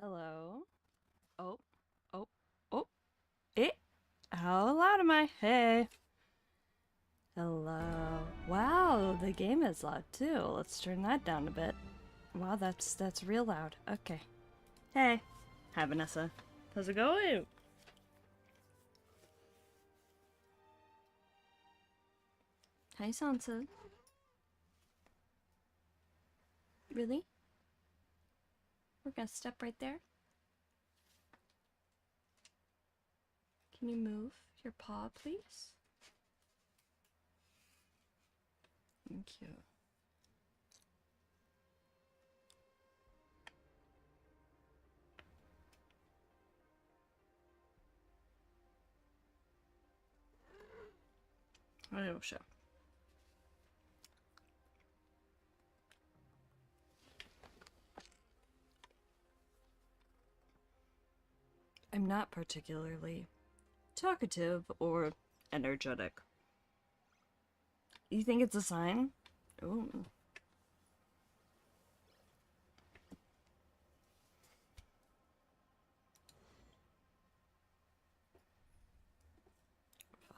Hello. Oh, oh, oh. How loud am I? Hey. Hello. Wow, the game is loud too. Let's turn that down a bit. Wow, that's real loud. Okay. Hey. Hi, Vanessa. How's it going? Hi, Sansa. Really? We're gonna step right there? Can you move your paw, please? Thank you. I will show. I'm not particularly talkative or energetic. You think it's a sign? Ooh.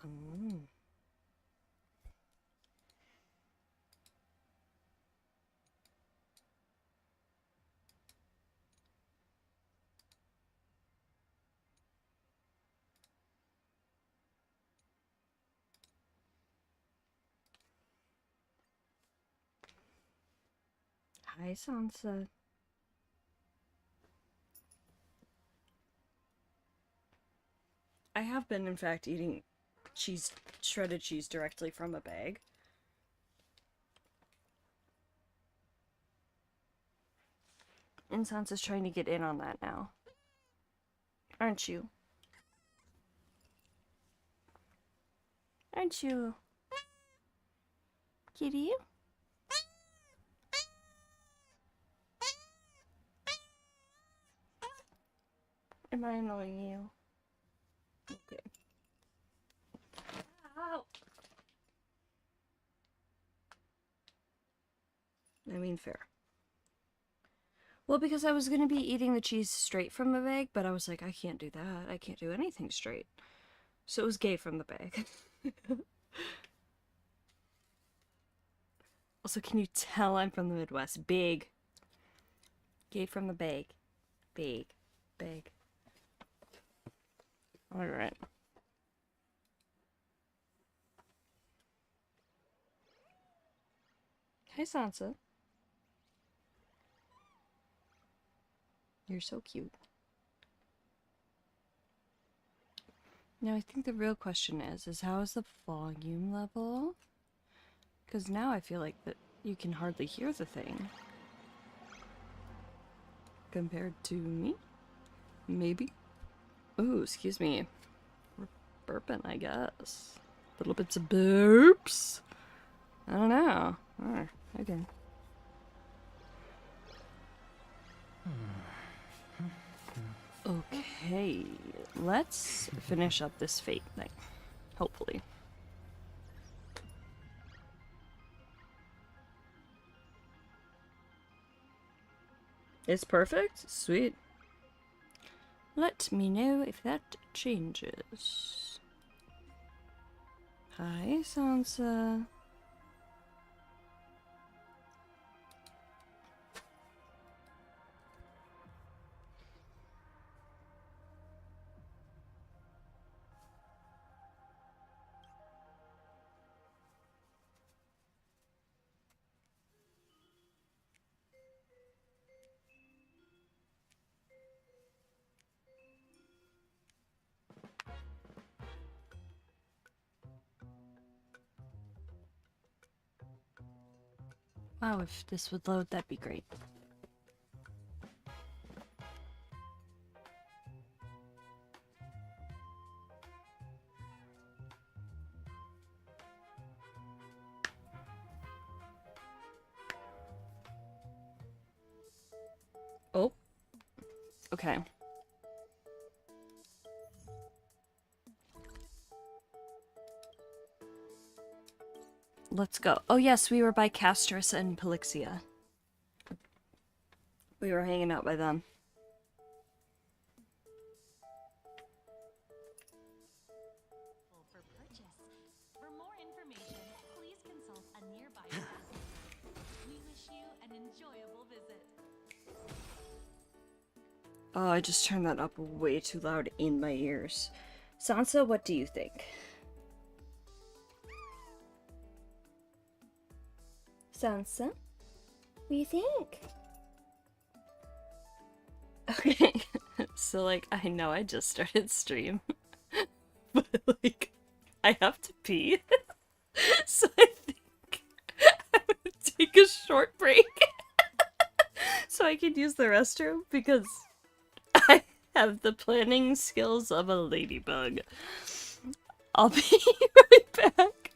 Fun. Hi, Sansa. I have been, in fact, eating shredded cheese directly from a bag. And Sansa's trying to get in on that now. Aren't you? Aren't you? Kitty? Am I annoying you? Okay. Ow! I mean, fair. Well, because I was gonna be eating the cheese straight from the bag, but I was like, I can't do that. I can't do anything straight. So it was gay from the bag. Also, can you tell I'm from the Midwest? Big. Gay from the bag. Big. Big. Alright. Hi, Sansa. You're so cute. Now, I think the real question is how is the volume level? Because now I feel like that you can hardly hear the thing. Compared to me? Maybe? Ooh, excuse me. We're burping, I guess. Little bits of burps. I don't know. Oh, okay. Okay, let's finish up this fate thing. Hopefully. It's perfect? Sweet. Let me know if that changes. Hi, Sansa. Wow, if this would load, that'd be great. Oh. Okay. Let's go. Oh yes, we were by Castris and Pelixia. We were hanging out by them. For more information, please consult a nearby medical center. We wish you an enjoyable visit. Oh, I just turned that up way too loud in my ears. Sansa, what do you think? Sansa? What do you think? Okay, so like, I know I just started stream, but like, I have to pee. So I think I would take a short break so I could use the restroom because I have the planning skills of a ladybug. I'll be right back.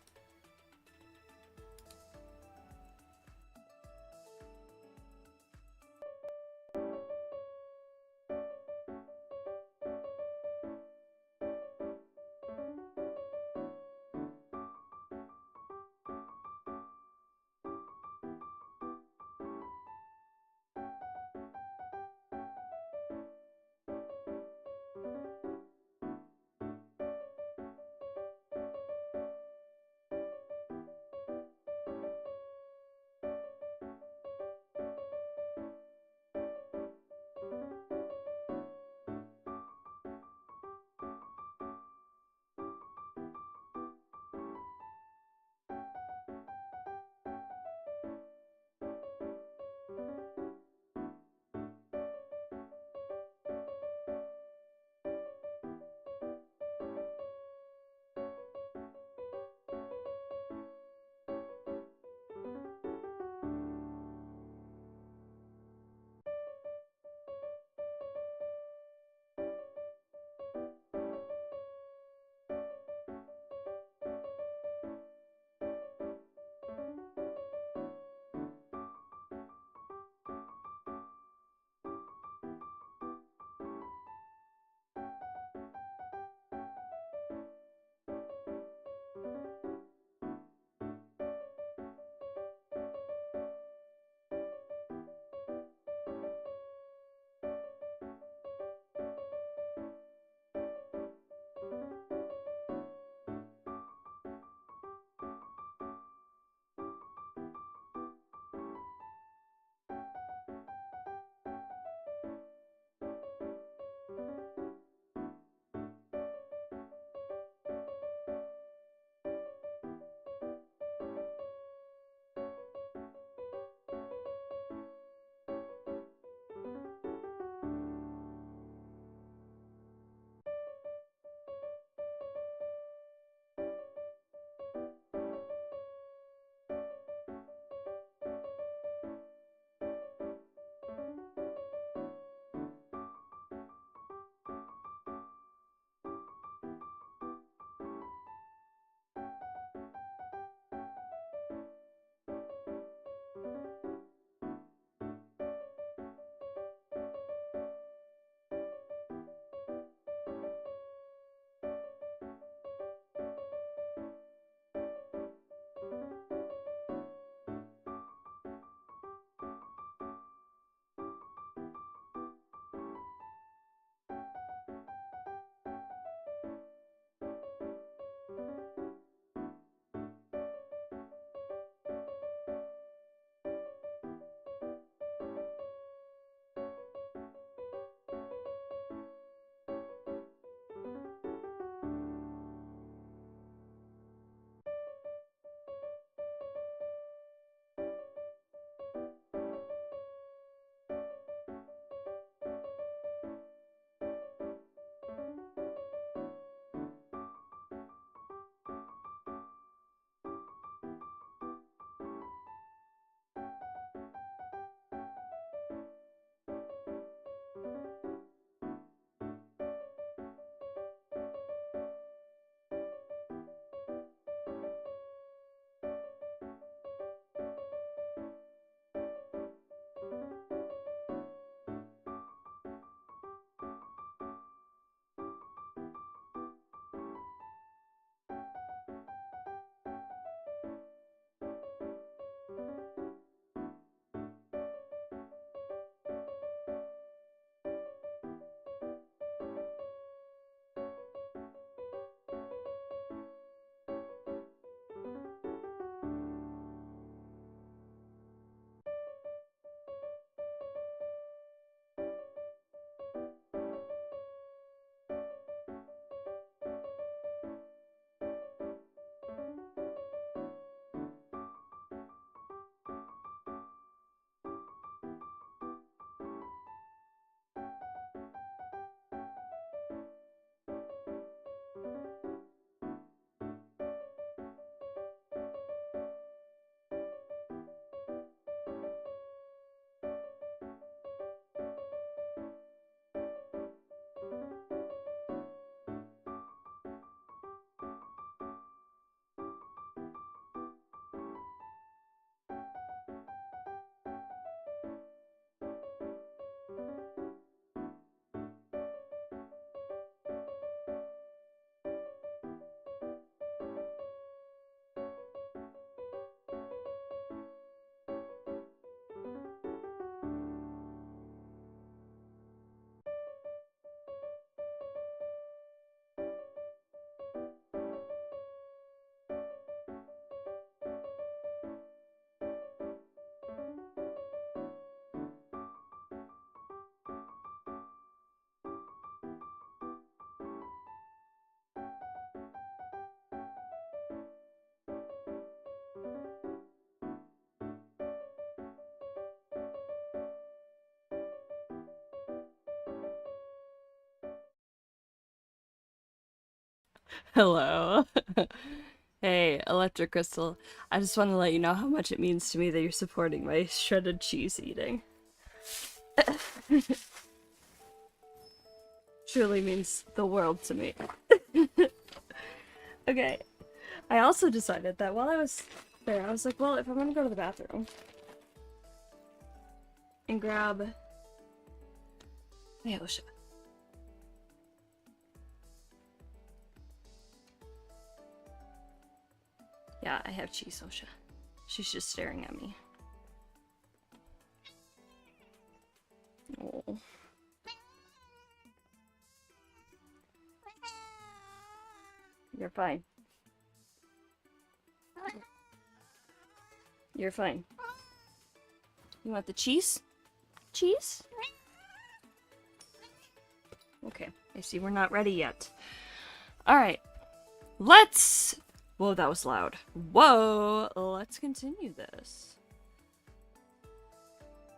Hello. Hey, Electric Crystal. I just want to let you know how much it means to me that you're supporting my shredded cheese eating. Truly means the world to me. Okay. I also decided that while I was there, I was like, well, if I'm gonna go to the bathroom and grab... Hey, Osha. Yeah, I have cheese, Osha. She's just staring at me. Oh. You're fine. You're fine. You want the cheese? Cheese? Okay, I see we're not ready yet. Alright. Let's... Whoa, that was loud. Whoa! Let's continue this.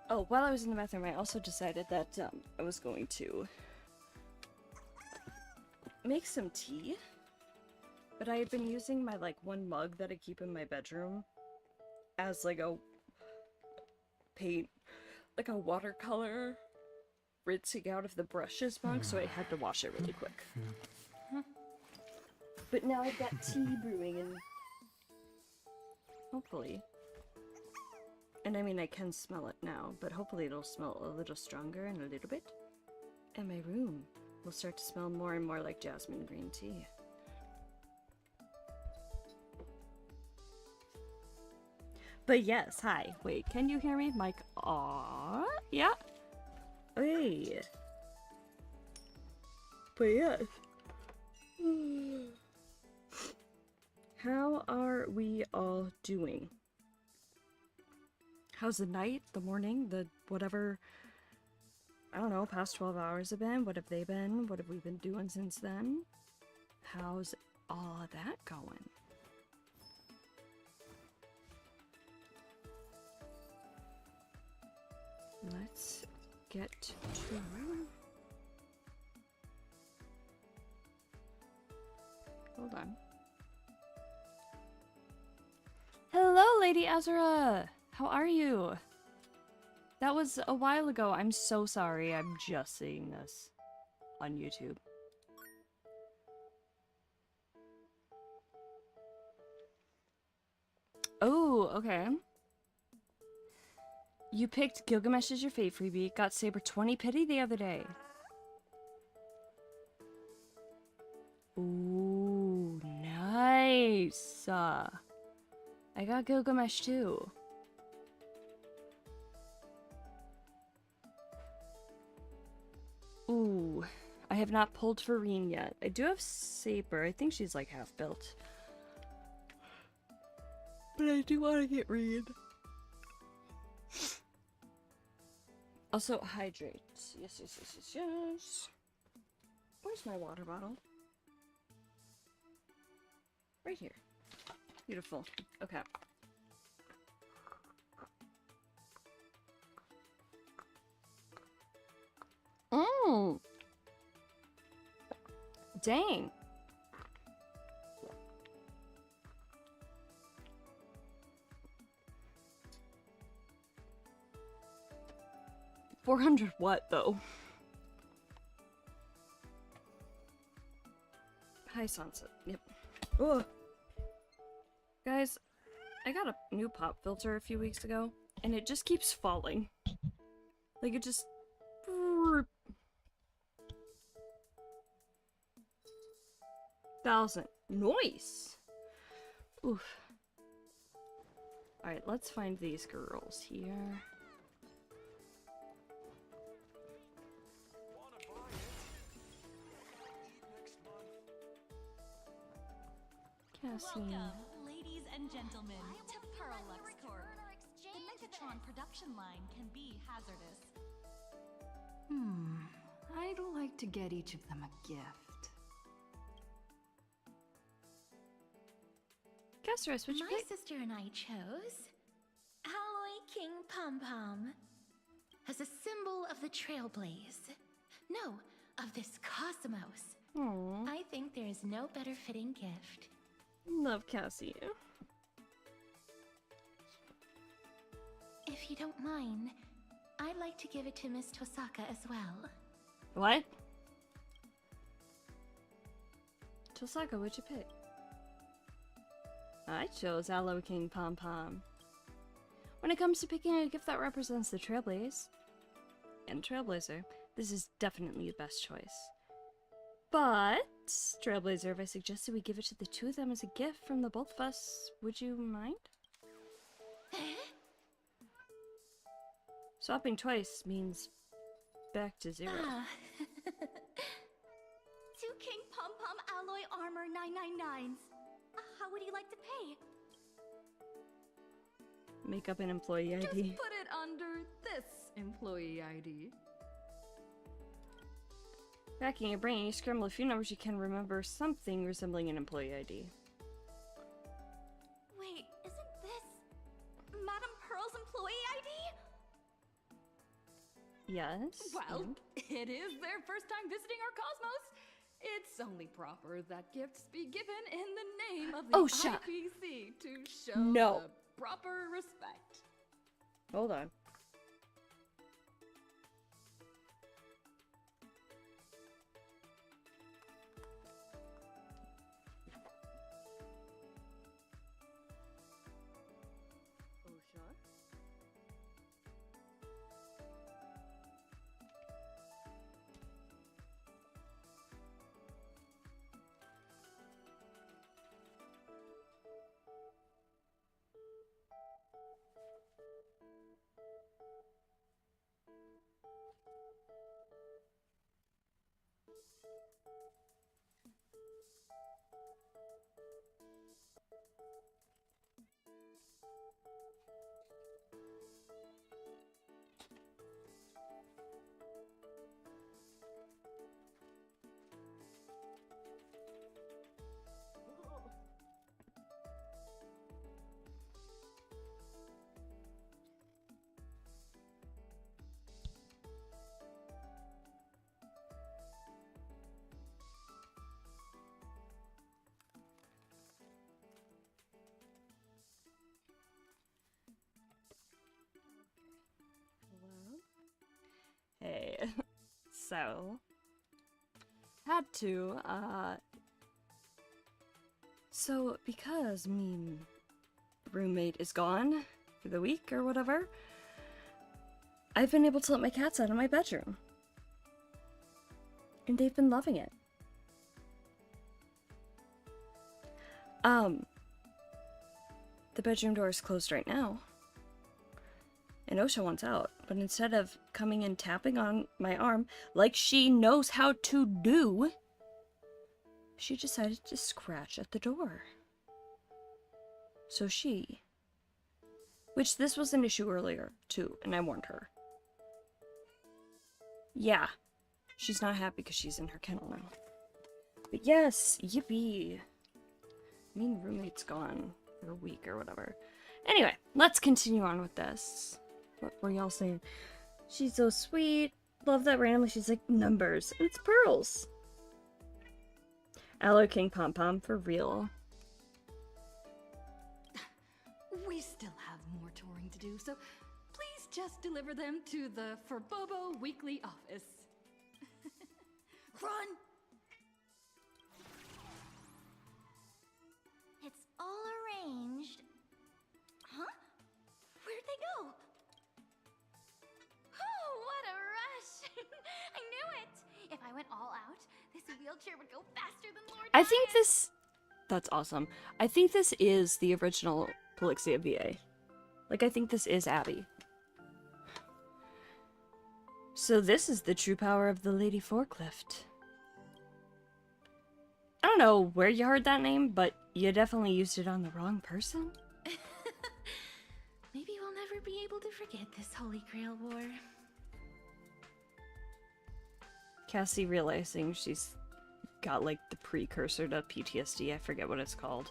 Oh, while I was in the bathroom, I also decided that I was going to make some tea. But I had been using my, like, one mug that I keep in my bedroom as, like, a paint, like a watercolor rinsing out of the brushes mug, so I had to wash it really quick. But now I've got tea brewing and hopefully, and I mean I can smell it now, but hopefully it'll smell a little stronger in a little bit. And my room will start to smell more and more like jasmine green tea. But yes, hi. Wait, can you hear me? Mike, aww, yeah. Hey. But yes. How are we all doing? How's the night, the morning, the whatever, I don't know, past 12 hours have been? What have they been? What have we been doing since then? How's all of that going? Let's get to... Hold on. Hello, Lady Azura! How are you? That was a while ago. I'm so sorry. I'm just seeing this on YouTube. Oh, okay. You picked Gilgamesh as your fate freebie. Got Saber 20 pity the other day. Ooh, nice. I got Gilgamesh too. Ooh, I have not pulled Farine yet. I do have Saber. I think she's like half built. But I do want to get Reed. Also, hydrate. Yes, yes, yes, yes, yes. Where's my water bottle? Right here. Beautiful. Okay. Mmm. Dang. $400 what, though? High sunset. Yep. Ugh. Guys, I got a new pop filter a few weeks ago, and it just keeps falling. Like, it just... $1,000. Nice! Oof. Alright, let's find these girls here. Cassie. Welcome, ladies and gentlemen, to Pearlux Corp. The Megatron production line can be hazardous. I'd like to get each of them a gift. Castorus, which My sister and I chose Alloy King Pom Pom as a symbol of the Trailblaze. No, of this cosmos. Aww. I think there is no better fitting gift. Love Cassie. If you don't mind, I'd like to give it to Miss Tosaka as well. What? Tosaka, what'd you pick? I chose Aloe King Pom Pom. When it comes to picking a gift that represents the Trailblaze and Trailblazer, this is definitely the best choice. But, Trailblazer, if I suggested we give it to the two of them as a gift from the both of us, would you mind? Swapping twice means back to 0. Ah. 2 King Pom Pom Alloy Armor 999s. How would you like to pay? Make up an employee ID. Just put it under this employee ID. Racking your brain, you scramble a few numbers, you can remember something resembling an employee ID. Wait, isn't this Madame Pearl's employee ID? Yes. Well, and? it is their first time visiting our cosmos. It's only proper that gifts be given in the name of the Oh, shut. IPC to show No. the proper respect. Hold on. Hey, so had to, so because me roommate is gone for the week or whatever, I've been able to let my cats out of my bedroom. And they've been loving it. The bedroom door is closed right now. And Osha wants out, but instead of coming and tapping on my arm like she knows how to do, she decided to scratch at the door. So which this was an issue earlier too, and I warned her. Yeah, she's not happy because she's in her kennel now. But yes, yippee. Mean roommate's gone for a week or whatever. Anyway, let's continue on with this. What were y'all saying? She's so sweet. Love that randomly she's like, numbers. It's pearls. Aloe King Pom Pom for real. We still have more touring to do, so please just deliver them to the Forbobo Weekly office. Run! It's all arranged. Huh? Where'd they go? Oh, what a rush! I knew it! If I went all out, this wheelchair would go faster than Lord I think Dias. this... That's awesome. I think this is the original Polixia VA. Like, I think this is Abby. So this is the true power of the Lady Forklift. I don't know where you heard that name, but you definitely used it on the wrong person. Maybe we'll never be able to forget this Holy Grail War. Cassie realizing she's got, like, the precursor to PTSD. I forget what it's called.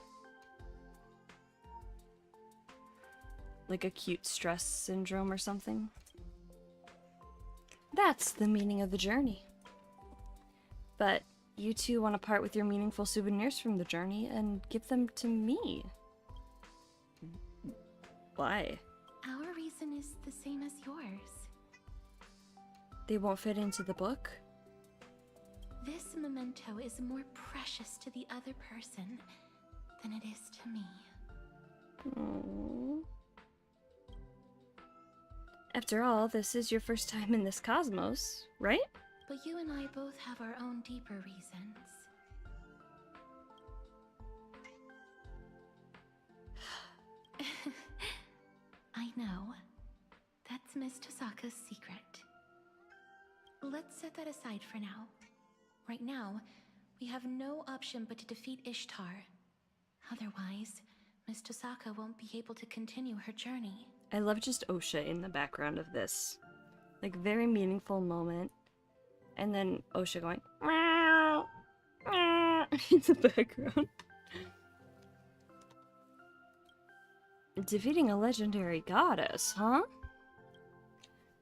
Like acute stress syndrome or something. That's the meaning of the journey. But, you two want to part with your meaningful souvenirs from the journey and give them to me. Why? Our reason is the same as yours. They won't fit into the book? This memento is more precious to the other person than it is to me. Aww. After all, this is your first time in this cosmos, right? But you and I both have our own deeper reasons. I know. That's Miss Tosaka's secret. Let's set that aside for now. Right now, we have no option but to defeat Ishtar. Otherwise, Miss Tosaka won't be able to continue her journey. I love just Osha in the background of this. Like, very meaningful moment. And then Osha going, meow, meow, in the background. Defeating a legendary goddess, huh?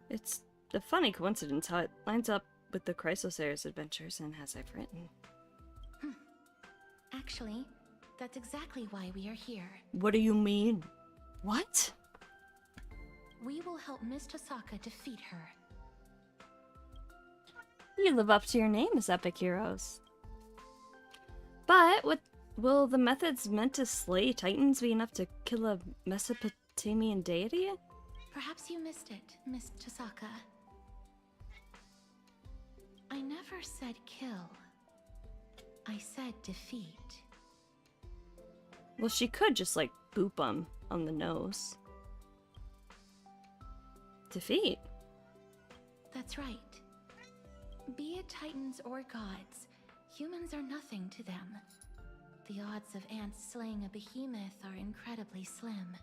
It's a funny coincidence how it lines up with the Chrysosayers adventures and as I've written. Actually, that's exactly why we are here. What do you mean? What? We will help Miss Tosaka defeat her. You live up to your name as epic heroes. But will the methods meant to slay titans be enough to kill a Mesopotamian deity? Perhaps you missed it, Miss Tosaka. I never said kill. I said defeat. Well, she could just, like, boop him on the nose. Defeat? That's right. Be it titans or gods, humans are nothing to them. The odds of ants slaying a behemoth are incredibly slim.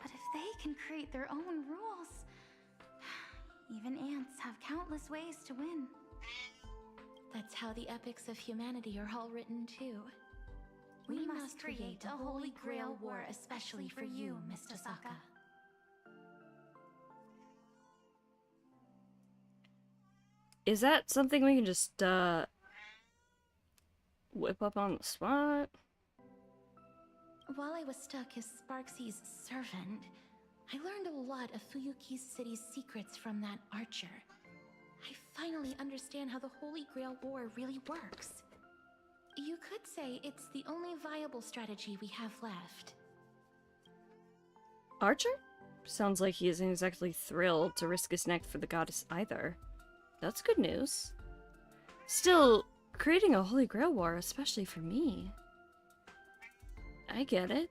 But if they can create their own rules, even ants have countless ways to win. That's how the epics of humanity are all written too. We must create a holy grail war especially for you, Miss Tosaka. Is that something we can just, whip up on the spot? While I was stuck as Sparksy's servant, I learned a lot of Fuyuki's city's secrets from that archer. I finally understand how the Holy Grail War really works. You could say it's the only viable strategy we have left. Archer? Sounds like he isn't exactly thrilled to risk his neck for the goddess either. That's good news. Still, creating a Holy Grail war, especially for me. I get it.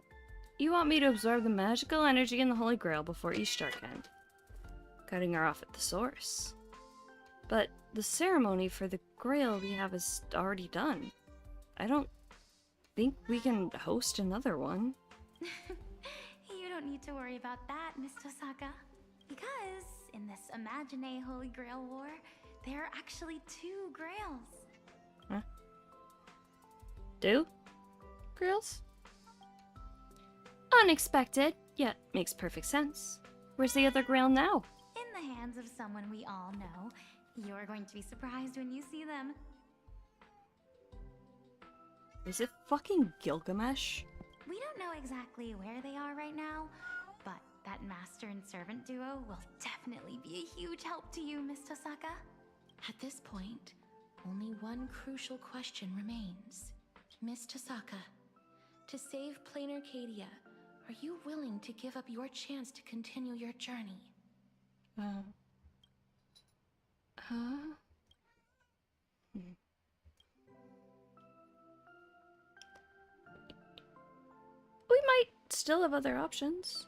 You want me to absorb the magical energy in the Holy Grail before Ishtar can, cutting her off at the source. But the ceremony for the Grail we have is already done. I don't think we can host another one. You don't need to worry about that, Miss Tosaka. Because in this Imagine Holy Grail War, there are actually 2 grails. Huh? Do? Grails? Unexpected, yet makes perfect sense. Where's the other grail now? In the hands of someone we all know. You're going to be surprised when you see them. Is it fucking Gilgamesh? We don't know exactly where they are right now, but that master and servant duo will definitely be a huge help to you, Miss Tosaka. At this point, only one crucial question remains. Miss Tosaka, to save Plain Arcadia, are you willing to give up your chance to continue your journey? Huh? We might still have other options.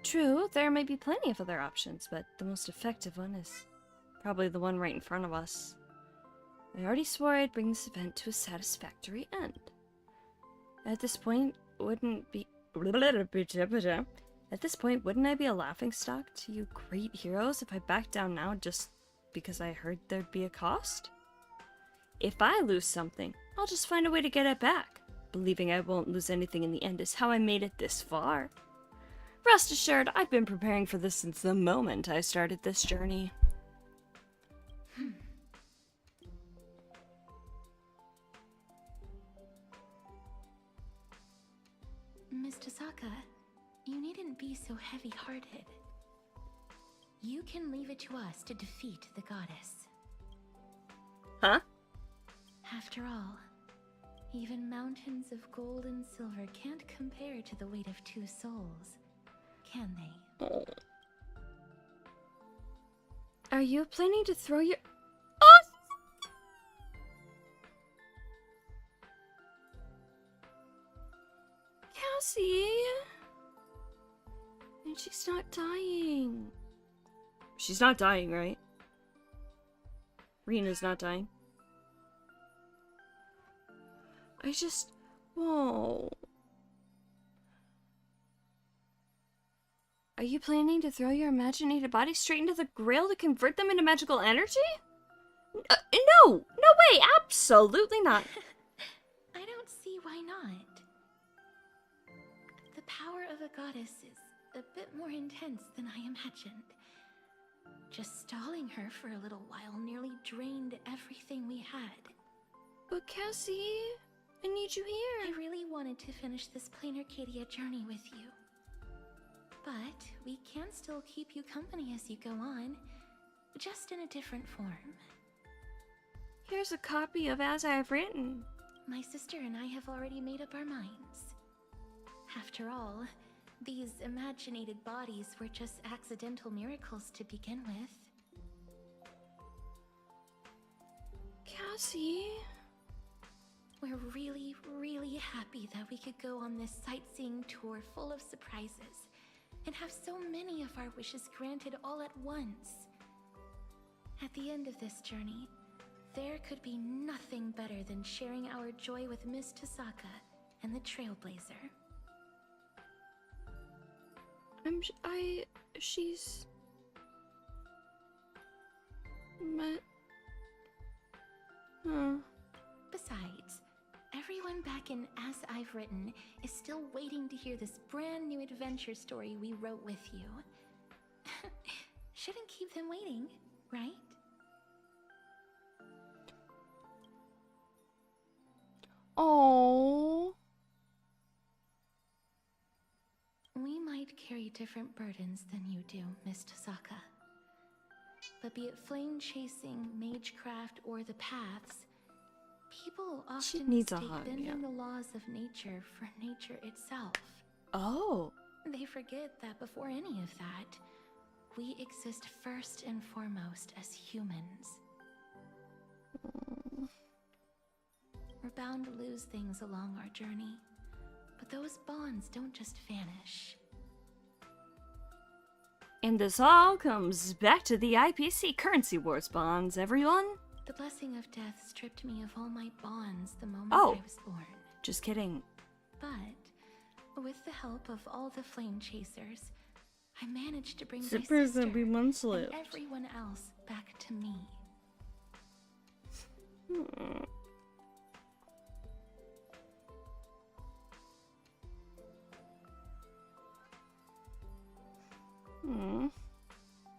True, there may be plenty of other options, but the most effective one is probably the one right in front of us. I already swore I'd bring this event to a satisfactory end. At this point, wouldn't I be a laughingstock to you great heroes if I backed down now just because I heard there'd be a cost? If I lose something, I'll just find a way to get it back. Believing I won't lose anything in the end is how I made it this far. Rest assured, I've been preparing for this since the moment I started this journey. Miss Tosaka, you needn't be so heavy-hearted. You can leave it to us to defeat the goddess. Huh? After all, even mountains of gold and silver can't compare to the weight of 2 souls, can they? Oh. Are you planning to throw your... Oh! Cassie! And she's not dying. She's not dying, right? Rena's not dying. I just... Whoa. Are you planning to throw your imaginated body straight into the grail to convert them into magical energy? No! No way! Absolutely not! I don't see why not. The power of a goddess is a bit more intense than I imagined. Just stalling her for a little while nearly drained everything we had. But Cassie, I need you I here. really wanted to finish this Plain Arcadia journey with you. But we can still keep you company as you go on, just in a different form. Here's a copy of As I Have Written. My sister and I have already made up our minds. After all, these imaginated bodies were just accidental miracles to begin with. Cassie? We're really, really happy that we could go on this sightseeing tour full of surprises and have so many of our wishes granted all at once. At the end of this journey, there could be nothing better than sharing our joy with Miss Tosaka and the Trailblazer. She's... Besides, everyone back in As I've Written is still waiting to hear this brand new adventure story we wrote with you. Shouldn't keep them waiting, right? Oh. We might carry different burdens than you do, Miss Tosaka. But be it flame chasing, magecraft, or the paths, people often needs a mistake hug, bending yeah. the laws of nature for nature itself. Oh. They forget that before any of that, we exist first and foremost as humans. We're bound to lose things along our journey, but those bonds don't just vanish. And this all comes back to the IPC currency wars bonds, everyone. The blessing of death stripped me of all my bonds the moment Oh. I was born. Just kidding. But with the help of all the flame chasers, I managed to bring my Zippers sister and be months and left. everyone else back to me.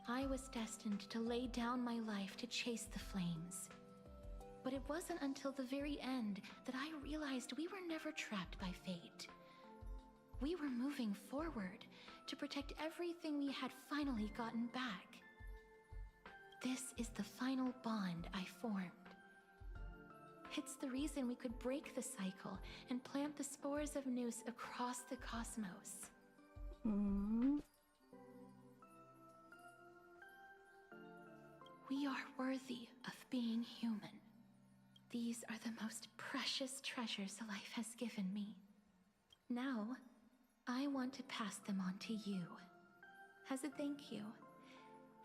I was destined to lay down my life to chase the flames. But it wasn't until the very end that I realized we were never trapped by fate. We were moving forward to protect everything we had finally gotten back. This is the final bond I formed. It's the reason we could break the cycle and plant the spores of Noose across the cosmos. We are worthy of being human. These are the most precious treasures life has given me. Now, I want to pass them on to you, as a thank you,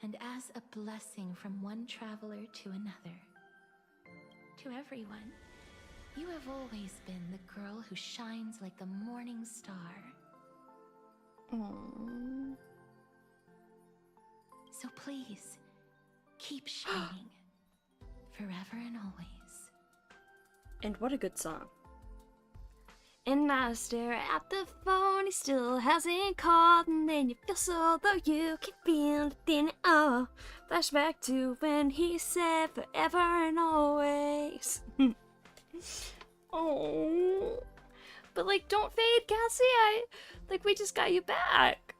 and as a blessing from one traveler to another. To everyone, you have always been the girl who shines like the morning star. Aww. So please, keep shining, forever and always. And what a good song. And I stare at the phone, he still hasn't called. And then you feel so though you can feel it in it all. Flashback to when he said forever and always. Oh, But, like, don't fade, Cassie. Like, we just got you back.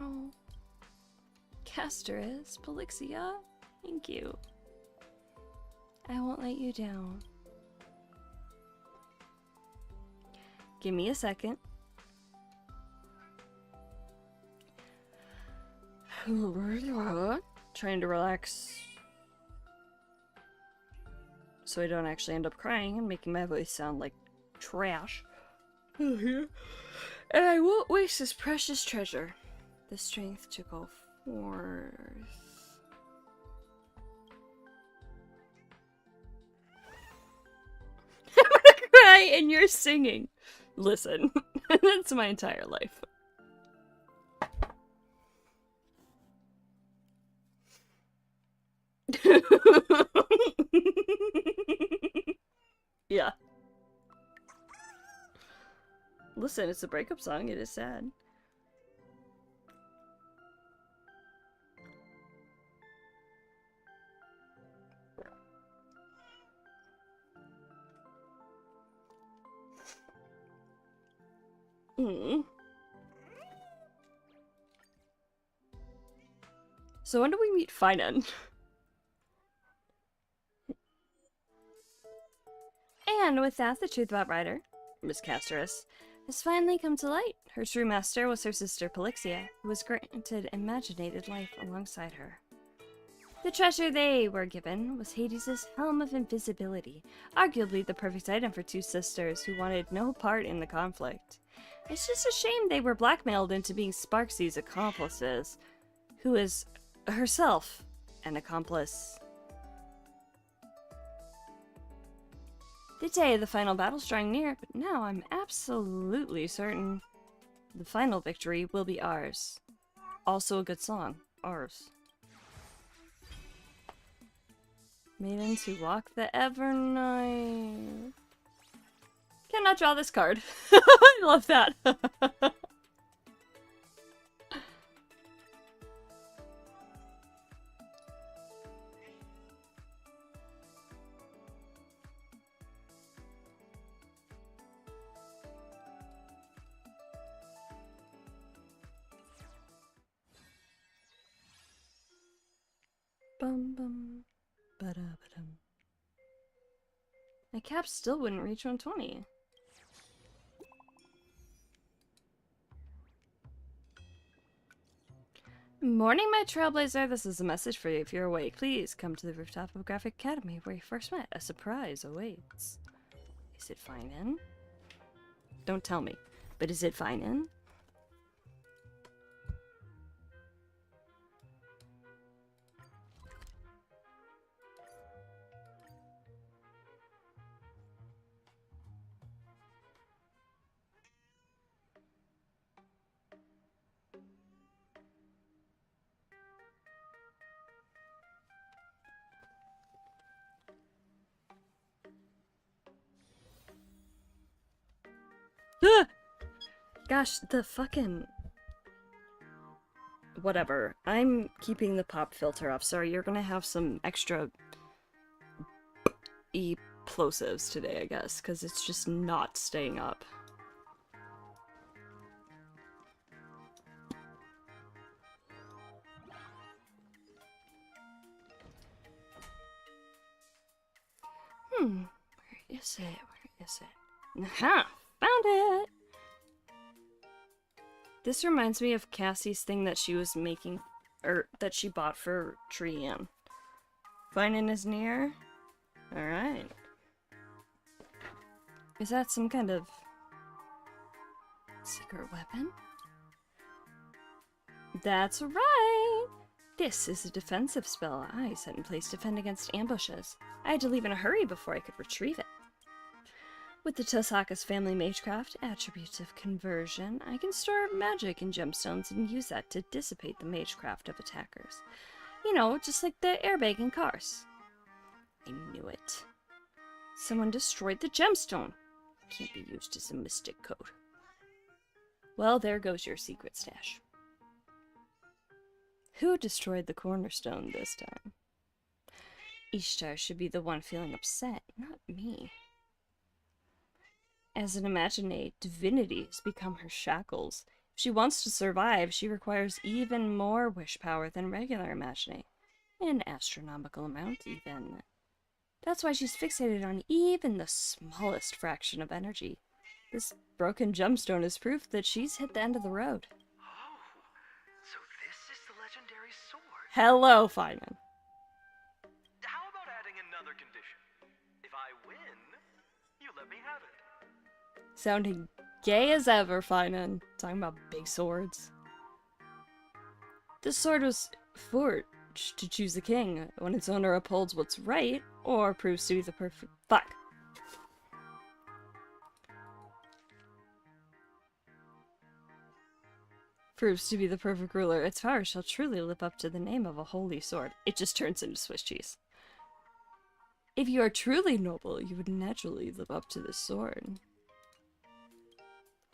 Oh. Casterus, Polixia, thank you. I won't let you down. Give me a second. Trying to relax so I don't actually end up crying and making my voice sound like trash. And I won't waste this precious treasure. The strength to go forth. I'm gonna cry and you're singing. Listen, that's my entire life. Yeah. Listen, it's a breakup song. It is sad. So when do we meet Finan? And with that, the truth about Ryder, Miss Casterus, has finally come to light. Her true master was her sister Polixia, who was granted imaginated life alongside her. The treasure they were given was Hades' Helm of Invisibility, arguably the perfect item for two sisters who wanted no part in the conflict. It's just a shame they were blackmailed into being Sparksy's accomplices, who is herself an accomplice. The day of the final battle's drawing near, but now I'm absolutely certain the final victory will be ours. Also a good song. Ours. Maiden to walk the Evernight. Cannot draw this card. I love that. Bum bum. Ba-da-ba-dum. My cap still wouldn't reach 120. Morning, my trailblazer. This is a message for you. If you're awake, please come to the rooftop of Graphic Academy where you first met. A surprise awaits. Is it Finan? Don't tell me, but is it Finan? Ah! Gosh, the fucking... Whatever. I'm keeping the pop filter off. Sorry, you're gonna have some extra... plosives today, I guess, because it's just not staying up. Where is it? Where is it? Aha! Found it! This reminds me of Cassie's thing that she was making, or that she bought for Trian. Finan is near? Alright. Is that some kind of secret weapon? That's right! This is a defensive spell I set in place to defend against ambushes. I had to leave in a hurry before I could retrieve it. With the Tosaka's family magecraft attributes of conversion, I can store magic in gemstones and use that to dissipate the magecraft of attackers. You know, just like the airbag in cars. I knew it. Someone destroyed the gemstone. Can't be used as a mystic code. Well, there goes your secret stash. Who destroyed the cornerstone this time? Ishtar should be the one feeling upset, not me. As an Imaginate, divinity has become her shackles. If she wants to survive, she requires even more wish power than regular Imaginate. An astronomical amount, even. That's why she's fixated on even the smallest fraction of energy. This broken gemstone is proof that she's hit the end of the road. Oh, so this is the legendary sword. Hello, Feynman. How about adding another condition? If I win, you let me have it. Sounding gay as ever, Feynman. Talking about big swords. This sword was forged to choose the king when its owner upholds what's right or proves to be the perfect. Fuck. Proves to be the perfect ruler. Its power shall truly live up to the name of a holy sword. It just turns into Swiss cheese. If you are truly noble, you would naturally live up to this sword.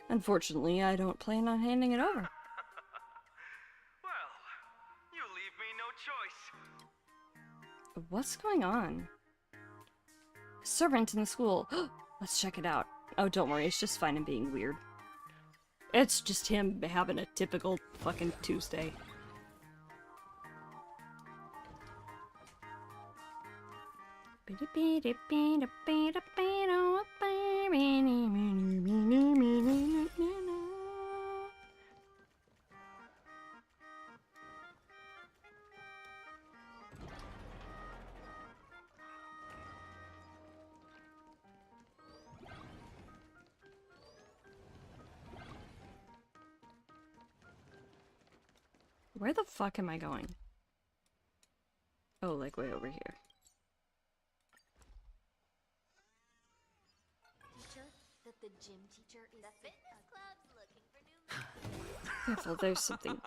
Unfortunately, I don't plan on handing it over. Well, you leave me no choice. What's going on? A servant in the school. Let's check it out. Oh, don't worry, it's just fine and being weird. It's just him having a typical fucking Tuesday. Where the fuck am I going? Oh, like way over here. Teacher, that the gym teacher is the fitness club's looking for new Careful, there's something.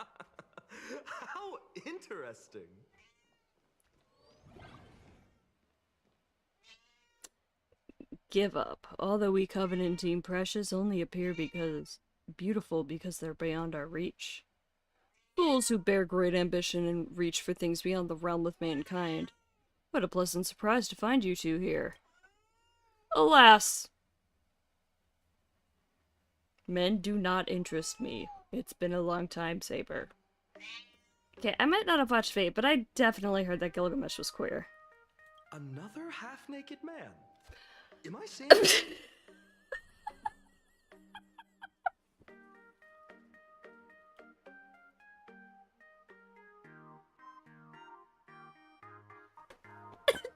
How interesting. Give up. All that we Covenant deem precious only appear beautiful because they're beyond our reach. Fools who bear great ambition and reach for things beyond the realm of mankind. What a pleasant surprise to find you two here. Alas! Men do not interest me. It's been a long time, Saber. Okay, I might not have watched Fate, but I definitely heard that Gilgamesh was queer. Another half-naked man. Am I seeing?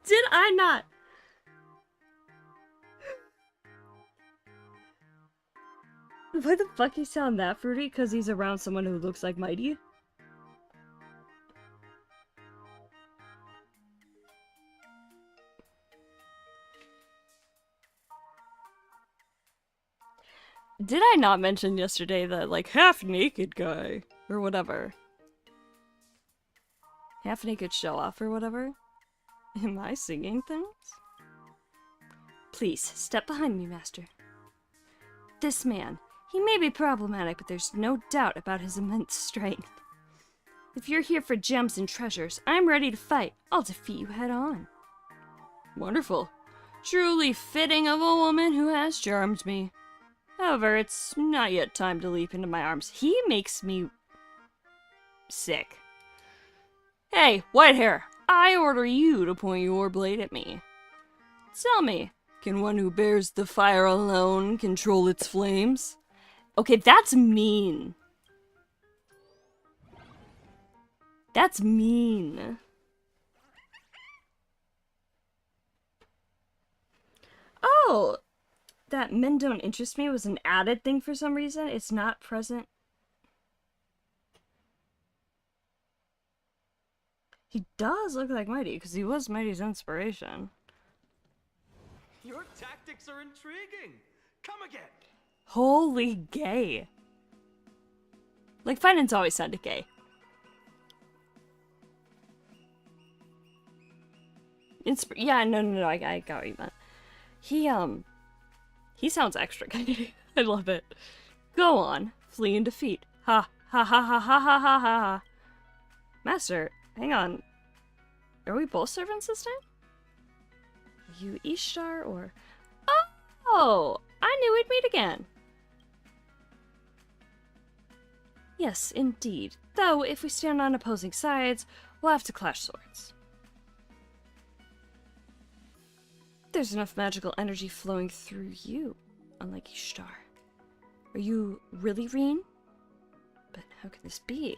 Did I not? Why the fuck he sound that fruity? Because he's around someone who looks like Mighty? Did I not mention yesterday that, like, half-naked guy? Or whatever. Half-naked show-off or whatever? Am I singing things? Please, step behind me, Master. This man, he may be problematic, but there's no doubt about his immense strength. If you're here for gems and treasures, I'm ready to fight. I'll defeat you head on. Wonderful. Truly fitting of a woman who has charmed me. However, it's not yet time to leap into my arms. He makes me sick. Hey, Whitehair, I order you to point your blade at me. Tell me, can one who bears the fire alone control its flames? Okay, that's mean. That's mean. Oh! That men don't interest me was an added thing for some reason. It's not present. He does look like Mighty, because he was Mighty's inspiration. Your tactics are intriguing. Come again. Holy gay. Like, Finance always sounded gay. Yeah, no, I got what you meant. He sounds extra gay. I love it. Go on, flee and defeat. Ha, ha, ha, ha, ha, ha, ha, ha. Master, hang on. Are we both servants this time? Are you Ishtar or... Oh! I knew we'd meet again. Yes, indeed. Though, if we stand on opposing sides, we'll have to clash swords. There's enough magical energy flowing through you, unlike Ishtar. Are you really Reen? But how could this be?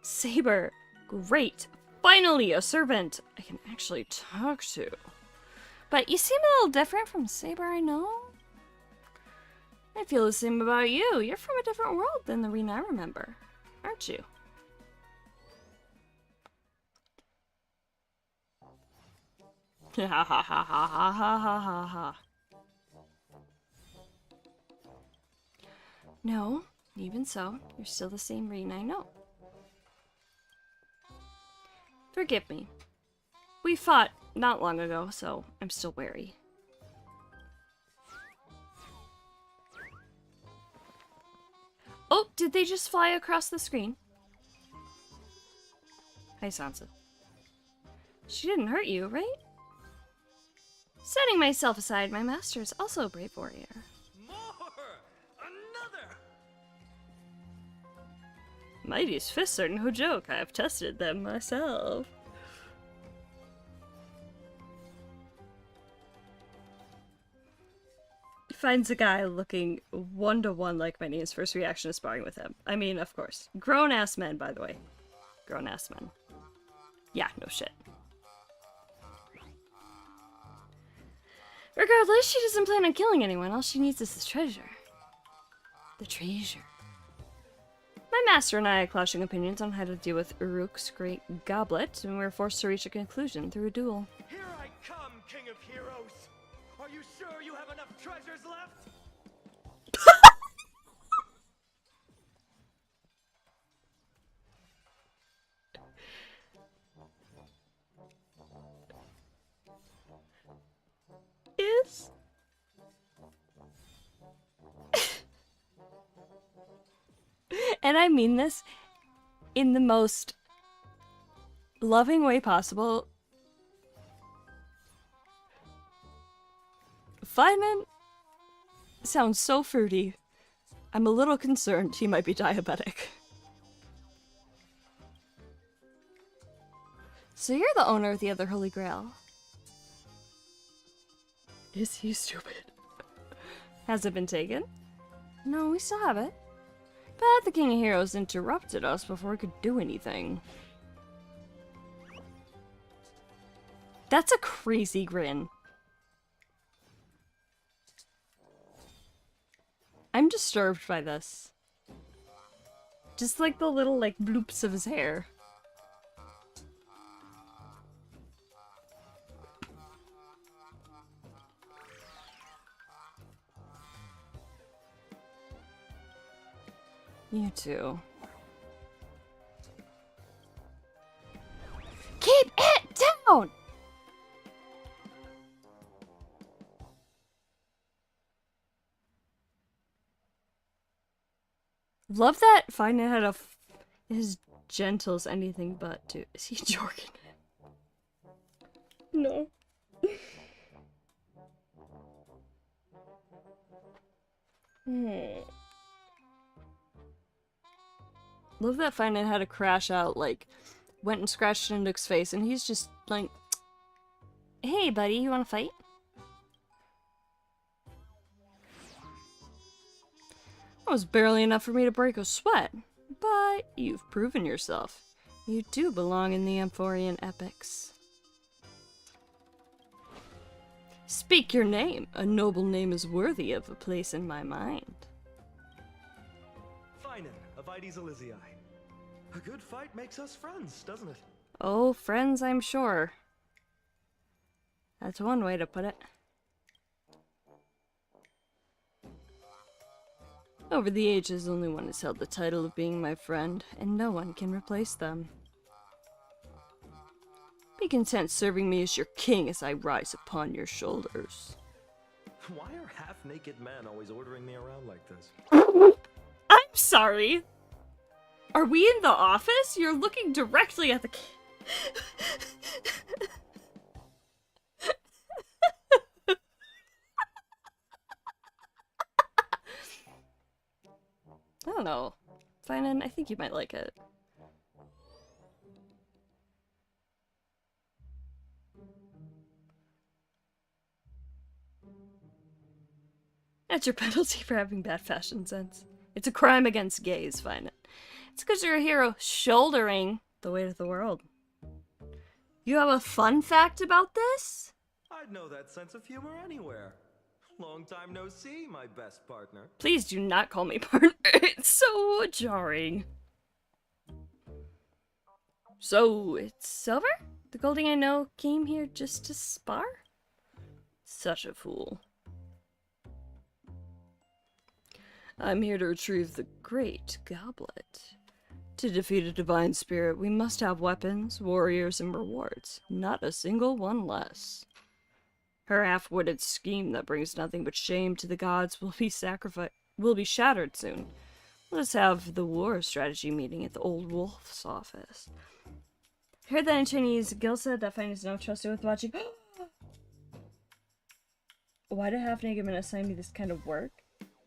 Saber! Great! Finally, a servant I can actually talk to. But you seem a little different from Saber I know. I feel the same about you. You're from a different world than the Reen I remember, aren't you? Ha ha ha ha ha ha ha ha. No, even so, you're still the same Reen I know. Forgive me. We fought not long ago, so I'm still wary. Oh, did they just fly across the screen? Hi, Sansa. She didn't hurt you, right? Setting myself aside, my master is also a brave warrior. More! Another! Mighty's fists are no joke. I have tested them myself. Finds a guy looking 1-to-1 like Minnie's first reaction to sparring with him. I mean, of course. Grown-ass men, by the way. Grown-ass men. Yeah, no shit. Regardless, she doesn't plan on killing anyone. All she needs is this treasure. The treasure. My master and I had clashing opinions on how to deal with Uruk's great goblet, and we were forced to reach a conclusion through a duel. Here I come, King of Heroes! Are you sure you have enough treasures left? Is? And I mean this in the most loving way possible. Feynman sounds so fruity. I'm a little concerned he might be diabetic. So you're the owner of the other Holy Grail. Is he stupid? Has it been taken? No, we still have it. But the King of Heroes interrupted us before we could do anything. That's a crazy grin. I'm disturbed by this. Just like the little, like, bloops of his hair. You too. Keep it down! Love that Finding had a his gentle as anything but to. Is he Jorgen? No. Love that Finding had to crash out, like, went and scratched Induk's face, and he's just like, hey buddy, you wanna fight? That was barely enough for me to break a sweat, but you've proven yourself. You do belong in the Amphorian epics. Speak your name. A noble name is worthy of a place in my mind. Finan of Ides Elysiae. A good fight makes us friends, doesn't it? Oh, friends, I'm sure. That's one way to put it. Over the ages, only one has held the title of being my friend, and no one can replace them. Be content serving me as your king as I rise upon your shoulders. Why are half-naked men always ordering me around like this? I'm sorry. Are we in the office? You're looking directly at the know. Finan, I think you might like it. That's your penalty for having bad fashion sense. It's a crime against gays, Finan. It's because you're a hero shouldering the weight of the world. You have a fun fact about this? I'd know that sense of humor anywhere. Long time no see, my best partner. Please do not call me partner. It's so jarring. So, it's over? The Goldie I know came here just to spar? Such a fool. I'm here to retrieve the Great Goblet. To defeat a divine spirit, we must have weapons, warriors, and rewards. Not a single one less. Her half-witted scheme that brings nothing but shame to the gods will be shattered soon. Let us have the war strategy meeting at the old wolf's office. I heard that in Chinese, Gil said that Finan is not trusted with watching. Why did half-naked men assign me this kind of work?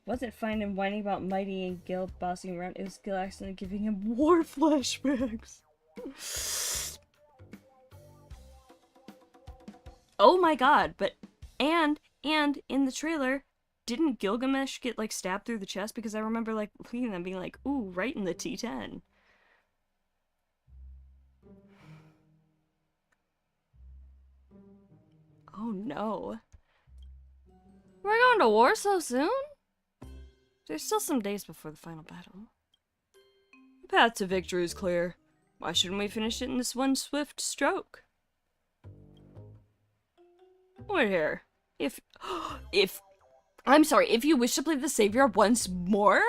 Wasn't Finan whining about Mighty and Gil bossing around. It was Gil accidentally giving him war flashbacks. Oh my god, but and in the trailer, didn't Gilgamesh get like stabbed through the chest? Because I remember like looking at them being like, ooh, right in the T10. Oh no. We're going to war so soon? There's still some days before the final battle. The path to victory is clear. Why shouldn't we finish it in this one swift stroke? Wait here. If you wish to play the savior once more?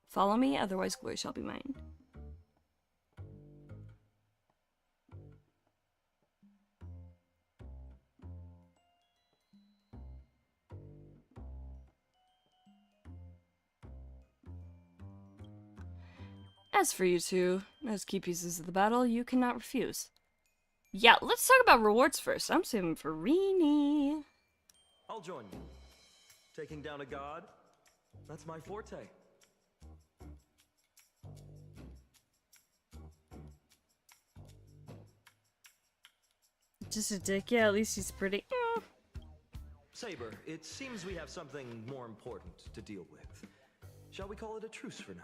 Follow me, otherwise glory shall be mine. As for you two, as key pieces of the battle, you cannot refuse. Yeah, let's talk about rewards first. I'm saving for Rini. I'll join you. Taking down a god? That's my forte. Just a dick. Yeah, at least he's pretty. Saber, it seems we have something more important to deal with. Shall we call it a truce for now?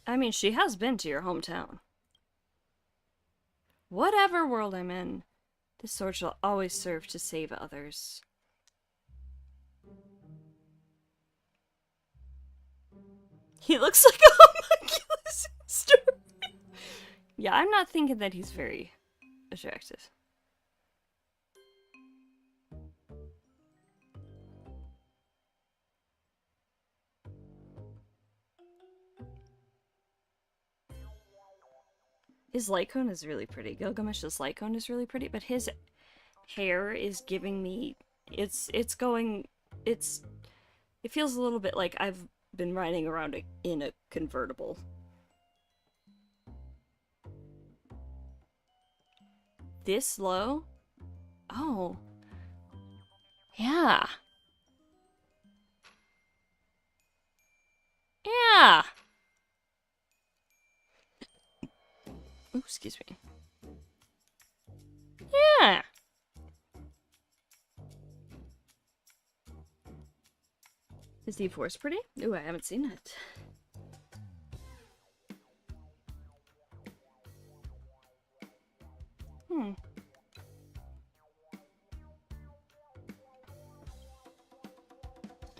I mean, she has been to your hometown. Whatever world I'm in, this sword shall always serve to save others. He looks like a homunculus in story. Yeah, I'm not thinking that he's very attractive. His light cone is really pretty. Gilgamesh's light cone is really pretty, but his hair is giving me... It feels a little bit like I've been riding around in a convertible. This low? Oh. Yeah. Yeah! Ooh, excuse me. Yeah! Is the force pretty? Ooh, I haven't seen it.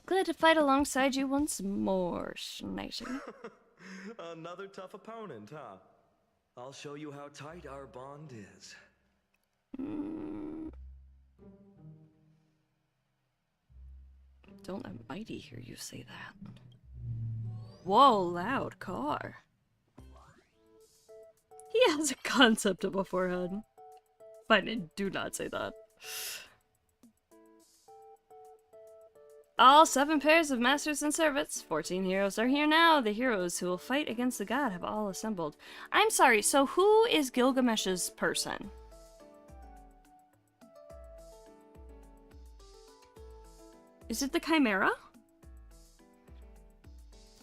Glad to fight alongside you once more, Schneider. Another tough opponent, huh? I'll show you how tight our bond is. Don't let Mighty hear you say that. Whoa, loud car. He has a concept of a forehead. Fine, do not say that. All 7 pairs of masters and servants, 14 heroes are here now. The heroes who will fight against the god have all assembled. I'm sorry, so who is Gilgamesh's person? Is it the Chimera?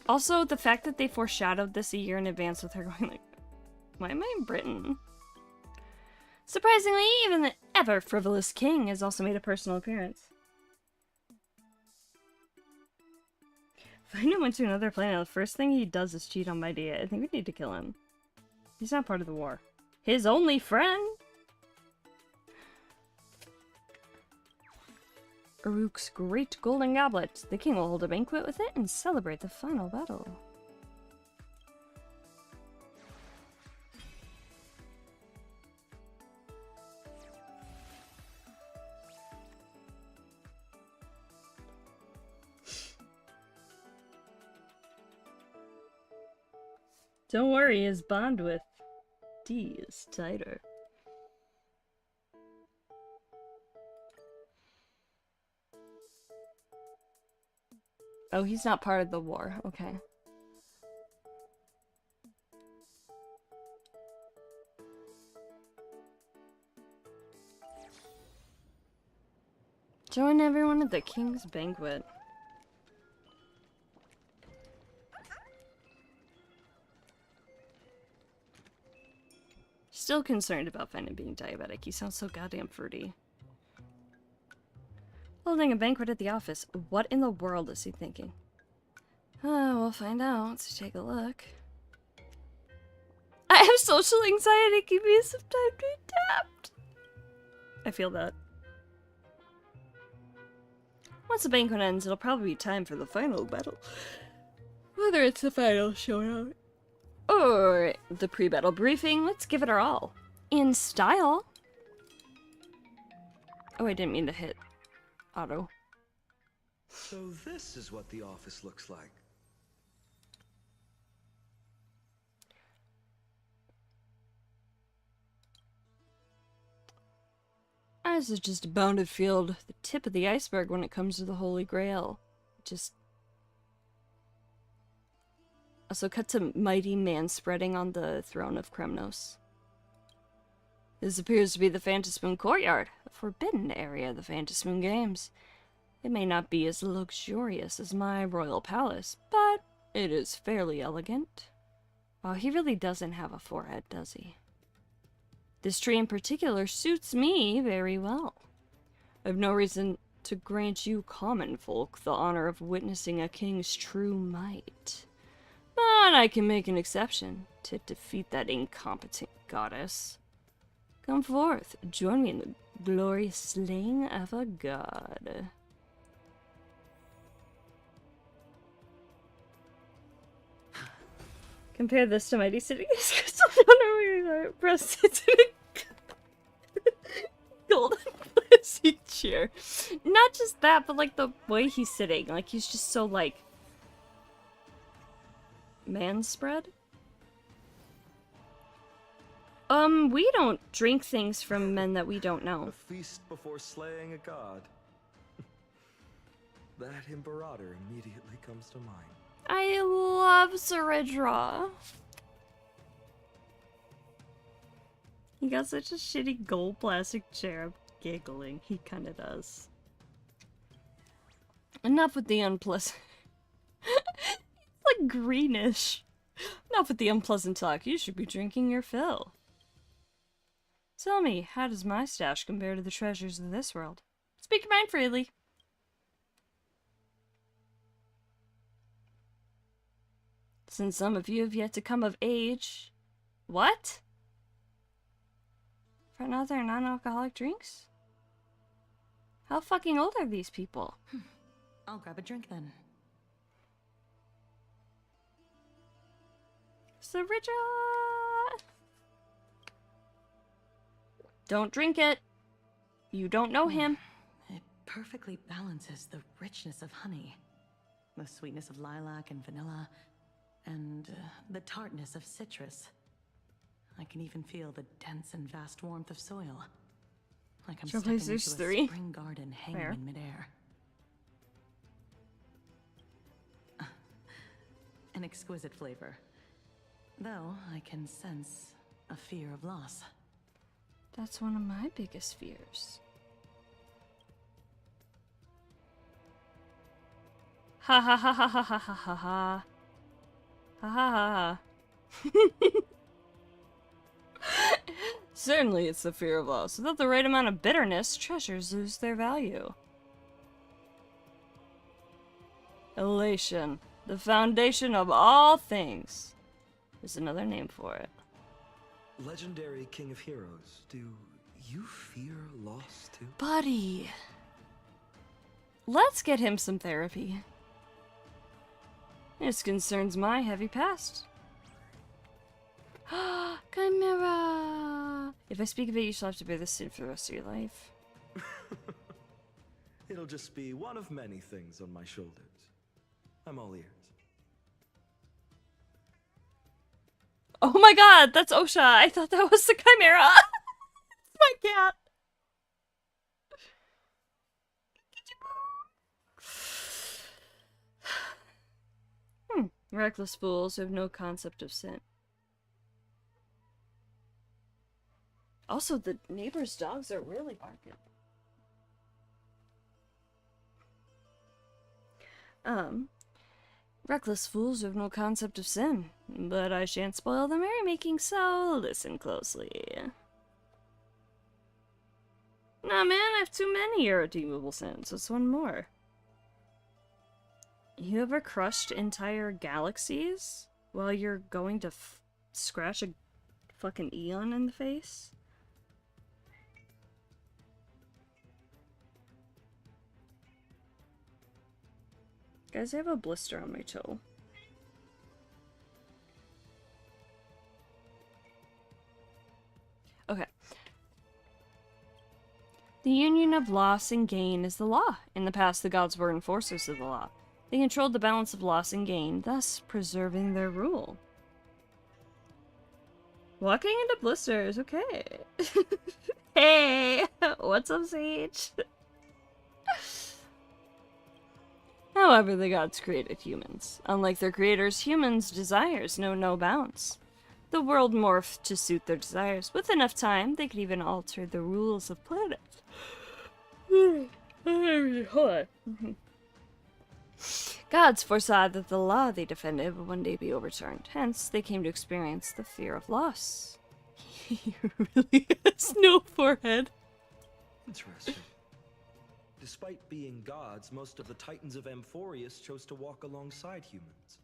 Also, the fact that they foreshadowed this a year in advance with her going like, why am I in Britain? Surprisingly, even the ever-frivolous king has also made a personal appearance. Find him went to another planet. The first thing he does is cheat on my date. I think we need to kill him. He's not part of the war. His only friend? Uruk's great golden goblet. The king will hold a banquet with it and celebrate the final battle. Don't worry, his bond with D is tighter. Oh, he's not part of the war. Okay. Join everyone at the king's banquet. Still concerned about Fenton being diabetic. He sounds so goddamn fruity. Holding a banquet at the office. What in the world is he thinking? We'll find out once we take a look. I have social anxiety. Give me some time to adapt. I feel that. Once the banquet ends, it'll probably be time for the final battle. Whether it's the final showdown or the pre-battle briefing, let's give it our all. In style. Oh, I didn't mean to hit auto. So this is what the office looks like. This is just a bounded field, the tip of the iceberg when it comes to the Holy Grail. Just... Also cut to mighty man spreading on the throne of Kremnos. This appears to be the Phantasmoon Courtyard, a forbidden area of the Phantasmoon Games. It may not be as luxurious as my royal palace, but it is fairly elegant. Oh, he really doesn't have a forehead, does he? This tree in particular suits me very well. I have no reason to grant you common folk the honor of witnessing a king's true might. But I can make an exception to defeat that incompetent goddess. Come forth, join me in the glorious slaying of a god. Compare this to Mighty City. Press it in a golden fuzzy chair. Not just that, but like the way he's sitting. Like he's just so like man spread. We don't drink things from men that we don't know. A feast before slaying a god. That imperator immediately comes to mind. I love Saridra. He got such a shitty gold plastic chair. I'm giggling. He kinda does. Enough with the unpleasant... It's like greenish. Enough with the unpleasant talk. You should be drinking your fill. Tell me, how does my stash compare to the treasures of this world? Speak your mind freely. Since some of you have yet to come of age... What? For another non-alcoholic drinks? How fucking old are these people? I'll grab a drink then. Saridra! Don't drink it. You don't know him. It perfectly balances the richness of honey, the sweetness of lilac and vanilla, and the tartness of citrus. I can even feel the dense and vast warmth of soil. Like I'm stepping into a spring garden hanging in midair. An exquisite flavor. Though I can sense a fear of loss. That's one of my biggest fears. Ha ha ha ha ha ha ha ha ha. Ha ha ha ha. Certainly it's the fear of loss. Without the right amount of bitterness, treasures lose their value. Elation. The foundation of all things. There's another name for it. Legendary King of Heroes, do you fear loss too? Buddy. Let's get him some therapy. This concerns my heavy past. Chimera! If I speak of it, you shall have to bear this sin for the rest of your life. It'll just be one of many things on my shoulders. I'm all ears. Oh my god, that's Osha! I thought that was the Chimera! It's my cat! Reckless fools who have no concept of sin. Also, the neighbor's dogs are really barking. Reckless fools who have no concept of sin. But I shan't spoil the merrymaking, so listen closely. Nah, man, I have too many irredeemable sins. What's one more? You ever crushed entire galaxies while you're going to scratch a fucking Eon in the face? Guys, I have a blister on my toe. Okay. The union of loss and gain is the law. In the past, the gods were enforcers of the law. They controlled the balance of loss and gain, thus preserving their rule. Walking into blisters, okay. Hey, what's up, Sage? However, the gods created humans. Unlike their creators, humans' desires know no bounds. The world morphed to suit their desires. With enough time, they could even alter the rules of planets. Hold on. Gods foresaw that the law they defended would one day be overturned. Hence, they came to experience the fear of loss. He really has no forehead. Interesting. Despite being gods, most of the titans of Amphorius chose to walk alongside humans.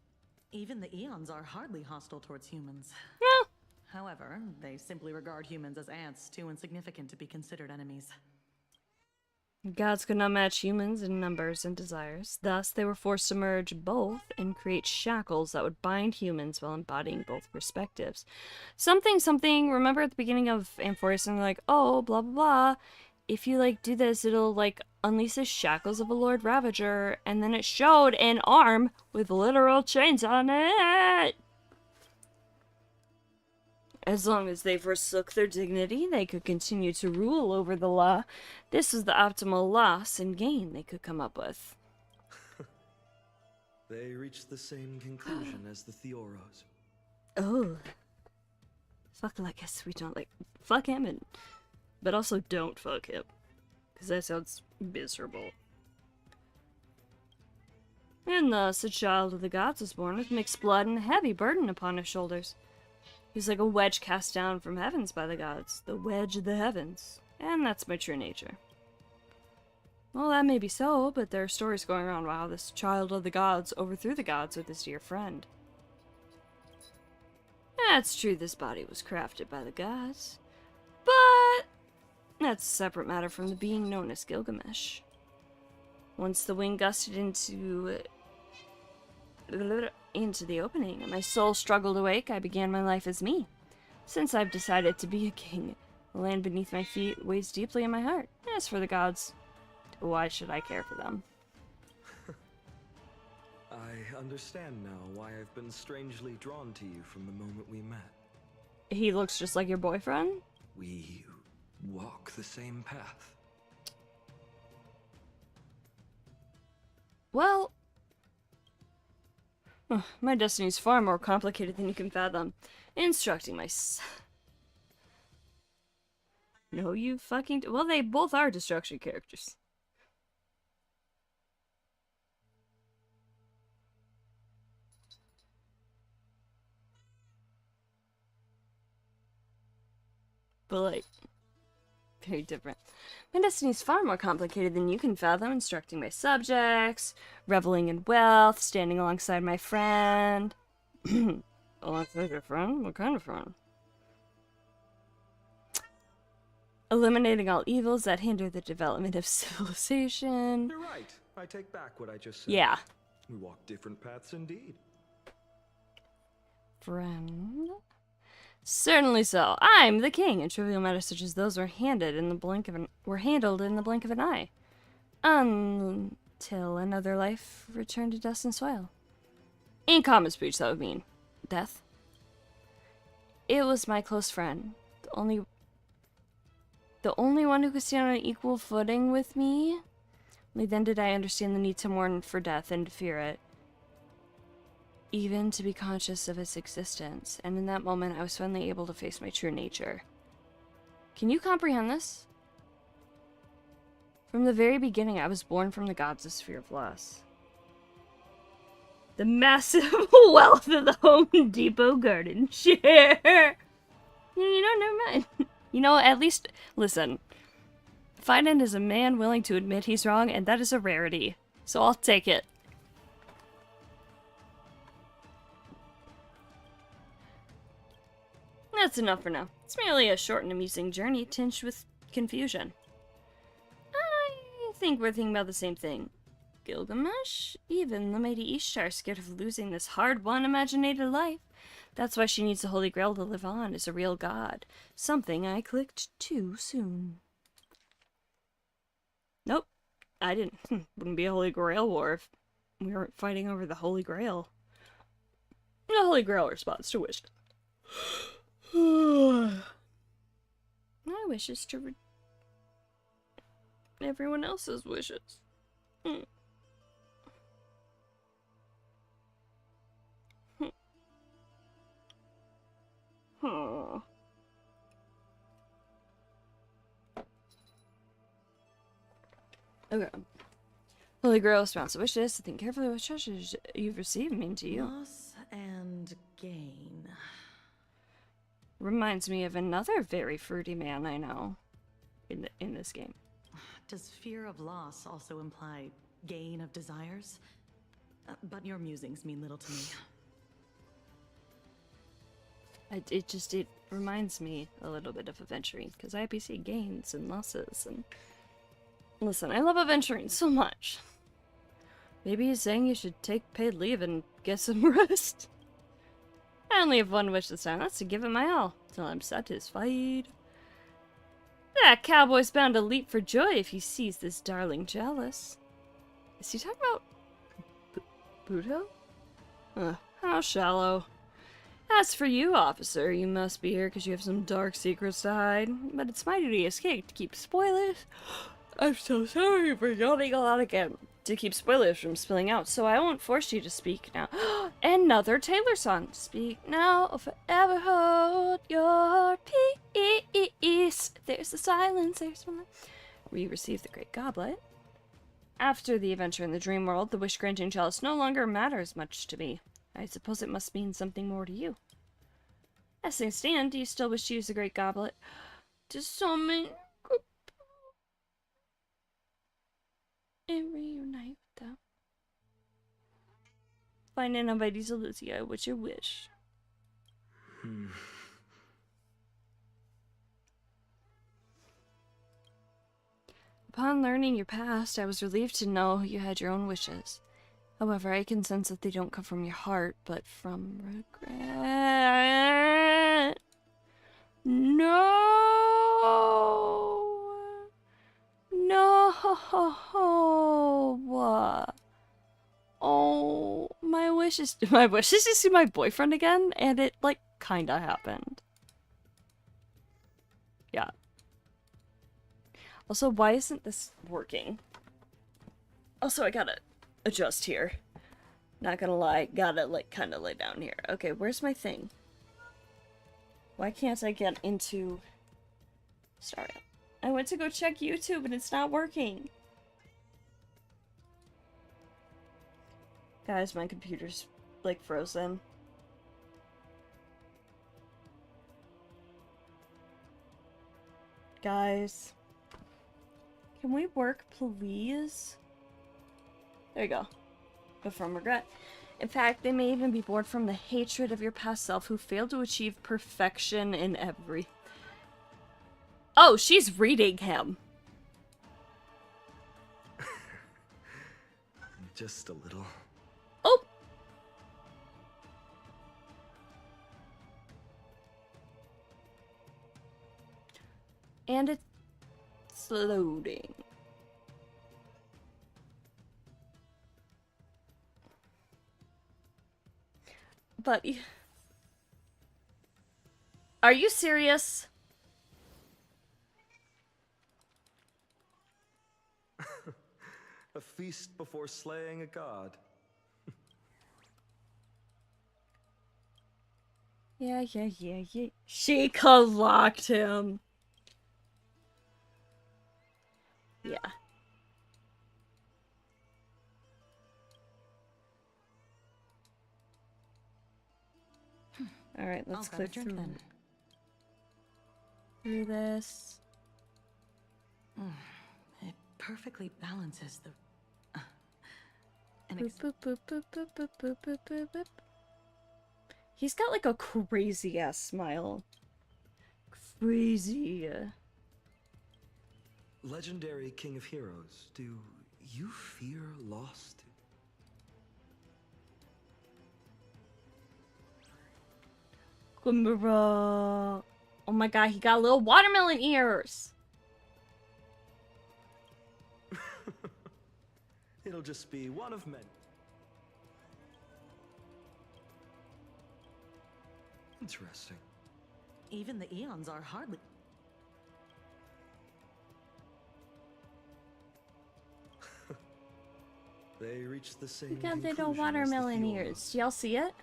Even the Eons are hardly hostile towards humans. Well, However, they simply regard humans as ants, too insignificant to be considered enemies. gods could not match humans in numbers and desires. Thus, they were forced to merge both and create shackles that would bind humans while embodying both perspectives. Something, remember at the beginning of Amphorius, and they're like, oh, blah, blah, blah. If you, like, do this, it'll, like, unleash the shackles of a Lord Ravager. And then it showed an arm with literal chains on it. As long as they forsook their dignity, they could continue to rule over the law. This was the optimal loss and gain they could come up with. They reached the same conclusion as the Theoros. Oh. Fuck Lucas, we don't like... Fuck him, and... but also don't fuck him. Because that sounds miserable. And thus, a child of the gods was born with mixed blood and a heavy burden upon his shoulders. He was like a wedge cast down from heavens by the gods, the wedge of the heavens, and that's my true nature. Well, that may be so, but there are stories going around about how this child of the gods overthrew the gods with his dear friend. That's true, this body was crafted by the gods, but that's a separate matter from the being known as Gilgamesh. Once the wind gusted into the opening, and my soul struggled awake, I began my life as me. Since I've decided to be a king, the land beneath my feet weighs deeply in my heart. As for the gods, why should I care for them? I understand now why I've been strangely drawn to you from the moment we met. He looks just like your boyfriend? We walk the same path. Well, my destiny's far more complicated than you can fathom. Instructing my No, you fucking... Well, they both are destruction characters. but like, very different. My destiny's far more complicated than you can fathom. Instructing my subjects, reveling in wealth, standing alongside my friend. Alongside your friend? What kind of friend? Eliminating all evils that hinder the development of civilization. You're right. I take back what I just said. Yeah. We walk different paths indeed. Friend? Certainly so. I'm the king, and trivial matters such as those were handled in the blink of an eye. Until another life returned to dust and soil. In common speech, that would mean death. It was my close friend, the only one who could stand on an equal footing with me. Only then did I understand the need to mourn for death and to fear it. Even to be conscious of its existence. And in that moment, I was finally able to face my true nature. Can you comprehend this? From the very beginning, I was born from the gods of Sphere of Loss. The massive wealth of the Home Depot garden share. You know, never mind. You know, at least, listen. Fiden is a man willing to admit he's wrong, and that is a rarity. So I'll take it. That's enough for now. It's merely a short and amusing journey tinged with confusion. I think we're thinking about the same thing. Gilgamesh? Even the mighty Ishtar is scared of losing this hard-won imaginated life. That's why she needs the Holy Grail to live on as a real god. Something I clicked too soon. Nope. I didn't. Wouldn't be a Holy Grail war if we weren't fighting over the Holy Grail. The Holy Grail responds to wishes. My wishes to everyone else's wishes. Okay. Holy Grail responds to wishes. Think carefully what treasures you've received mean to you. Loss and gain. Reminds me of another very fruity man I know in this game. Does fear of loss also imply gain of desires? But your musings mean little to me. It reminds me a little bit of adventuring, because IPC gains and losses, and listen, I love adventuring so much. Maybe he's saying you should take paid leave and get some rest. I only have one wish this time, that's to give it my all, till I'm satisfied. That cowboy's bound to leap for joy if he sees this darling jealous. Is he talking about Buto? How shallow. As for you, officer, you must be here because you have some dark secrets to hide. But it's my duty as king to keep spoilers. I'm so sorry for yawning a lot again. To keep spoilers from spilling out, so I won't force you to speak now. Another Taylor song. Speak now or forever hold your peace. There's the silence, there's one. We receive the Great Goblet. After the adventure in the dream world, the wish-granting chalice no longer matters much to me. I suppose it must mean something more to you. As things stand, do you still wish to use the Great Goblet to summon and reunite with them? Find an invitees Lucia, what's your wish? Upon learning your past, I was relieved to know you had your own wishes. However, I can sense that they don't come from your heart, but from regret. No! No! Oh, my wish is to see my boyfriend again, and it, like, kinda happened. Yeah. Also, why isn't this working? Also, I gotta adjust here. Not gonna lie, gotta, like, kinda lay down here. Okay, where's my thing? Why can't I get into Startup? I went to go check YouTube and it's not working. Guys, my computer's, like, frozen. guys. Can we work, please? There you go. But from regret. In fact, they may even be bored from the hatred of your past self who failed to achieve perfection in every... Oh, she's reading him. Just a little. Oh! And it's loading. But... Are you serious? A feast before slaying a god. Yeah. She clocked him. Yeah. Alright, let's click through. Then. Through this. It perfectly balances the... Boop, boop, boop, boop, boop, boop, boop, boop, boop, boop. He's got like a crazy ass smile. Crazy. Legendary King of Heroes, do you fear loss? Oh my god, he got little watermelon ears. It'll just be one of many. Interesting. Even the eons are hardly... They reach the same He got little conclusion as the watermelon Fiora. ears. Do y'all see it?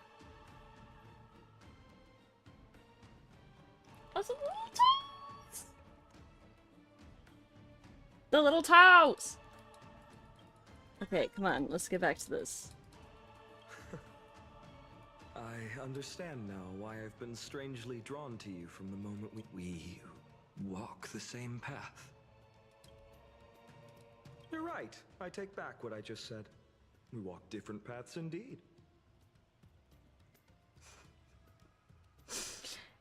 Oh, the little toes! The little toes! Okay, come on, let's get back to this. I understand now why I've been strangely drawn to you from the moment we walk the same path. You're right. I take back what I just said. We walk different paths indeed.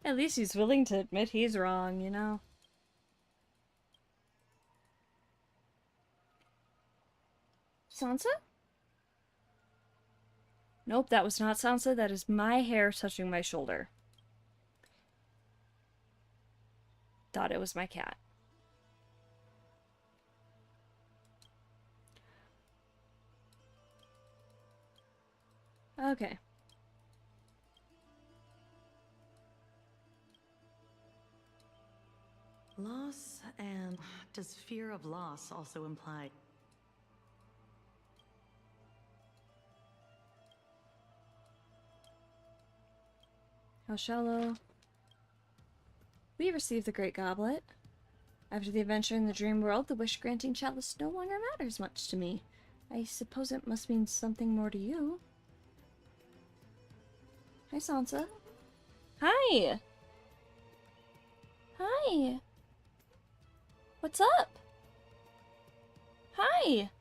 At least he's willing to admit he's wrong, you know? Sansa? Nope, that was not Sansa. That is my hair touching my shoulder. Thought it was my cat. Okay. Loss and... Does fear of loss also imply... How shallow. We received the Great Goblet. After the adventure in the dream world, the wish-granting chalice no longer matters much to me. I suppose it must mean something more to you. Hi, Sansa. Hi! Hi! What's up? Hi!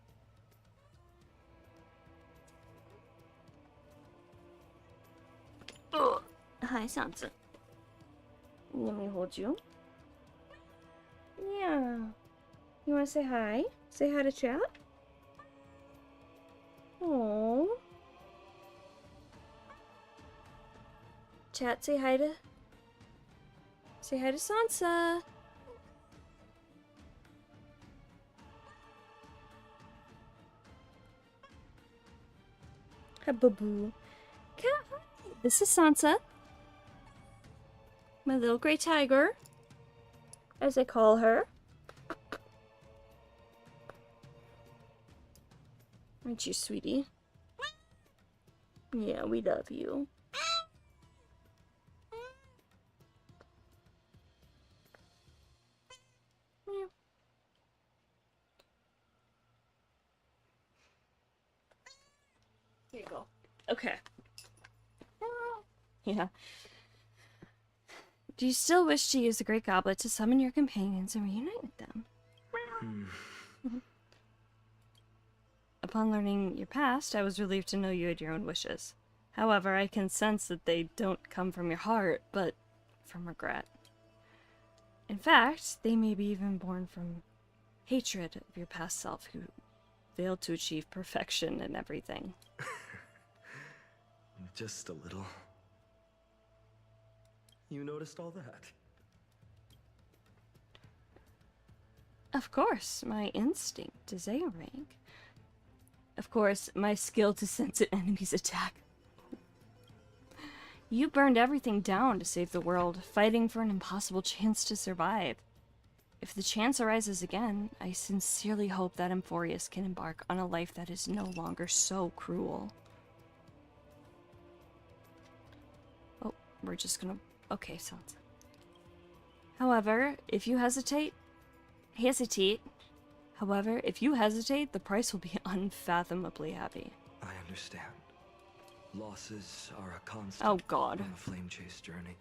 Ugh. Hi, Sansa. Let me hold you. Yeah. You want to say hi? Say hi to chat? Aww. Chat, say hi to... Say hi to Sansa. Hi, boo-boo. This is Sansa. My little gray tiger, as I call her. Aren't you, sweetie? Yeah, we love you. Here you go. Okay. Yeah. Do you still wish to use the Great Goblet to summon your companions and reunite with them? Upon learning your past, I was relieved to know you had your own wishes. However, I can sense that they don't come from your heart, but from regret. In fact, they may be even born from hatred of your past self who failed to achieve perfection in everything. Just a little. You noticed all that? Of course, my instinct is A-rank. Of course, my skill to sense an enemy's attack. You burned everything down to save the world, fighting for an impossible chance to survive. If the chance arises again, I sincerely hope that Emphorius can embark on a life that is no longer so cruel. Oh, we're just gonna... Okay, sounds... However, if you hesitate... However, if you hesitate, the price will be unfathomably heavy. I understand. Losses are a constant Oh, God. on the flame chase journey.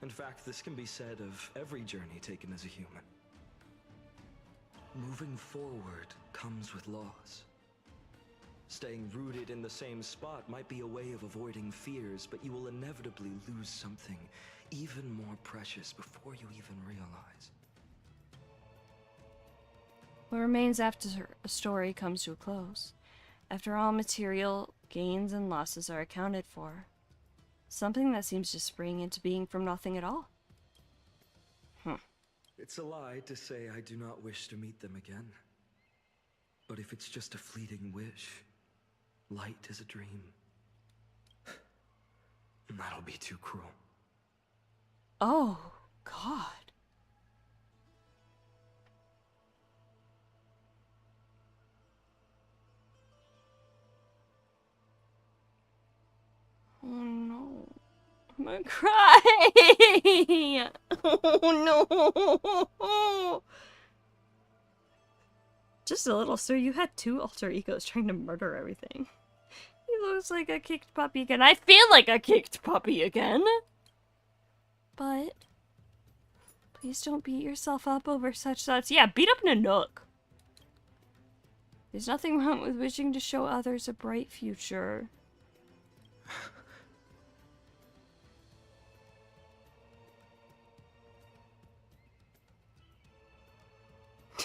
In fact, this can be said of every journey taken as a human. Moving forward comes with loss. Staying rooted in the same spot might be a way of avoiding fears, but you will inevitably lose something even more precious before you even realize. What remains after a story comes to a close, after all material gains and losses are accounted for, something that seems to spring into being from nothing at all. It's a lie to say I do not wish to meet them again. But if it's just a fleeting wish, light is a dream. That'll be too cruel. Oh, God. Oh no. I'm gonna cry! Oh no! Just a little, sir. You had two alter egos trying to murder everything. He looks like a kicked puppy again. I feel like a kicked puppy again! But... please don't beat yourself up over such thoughts. Yeah, beat up Nanook! There's nothing wrong with wishing to show others a bright future.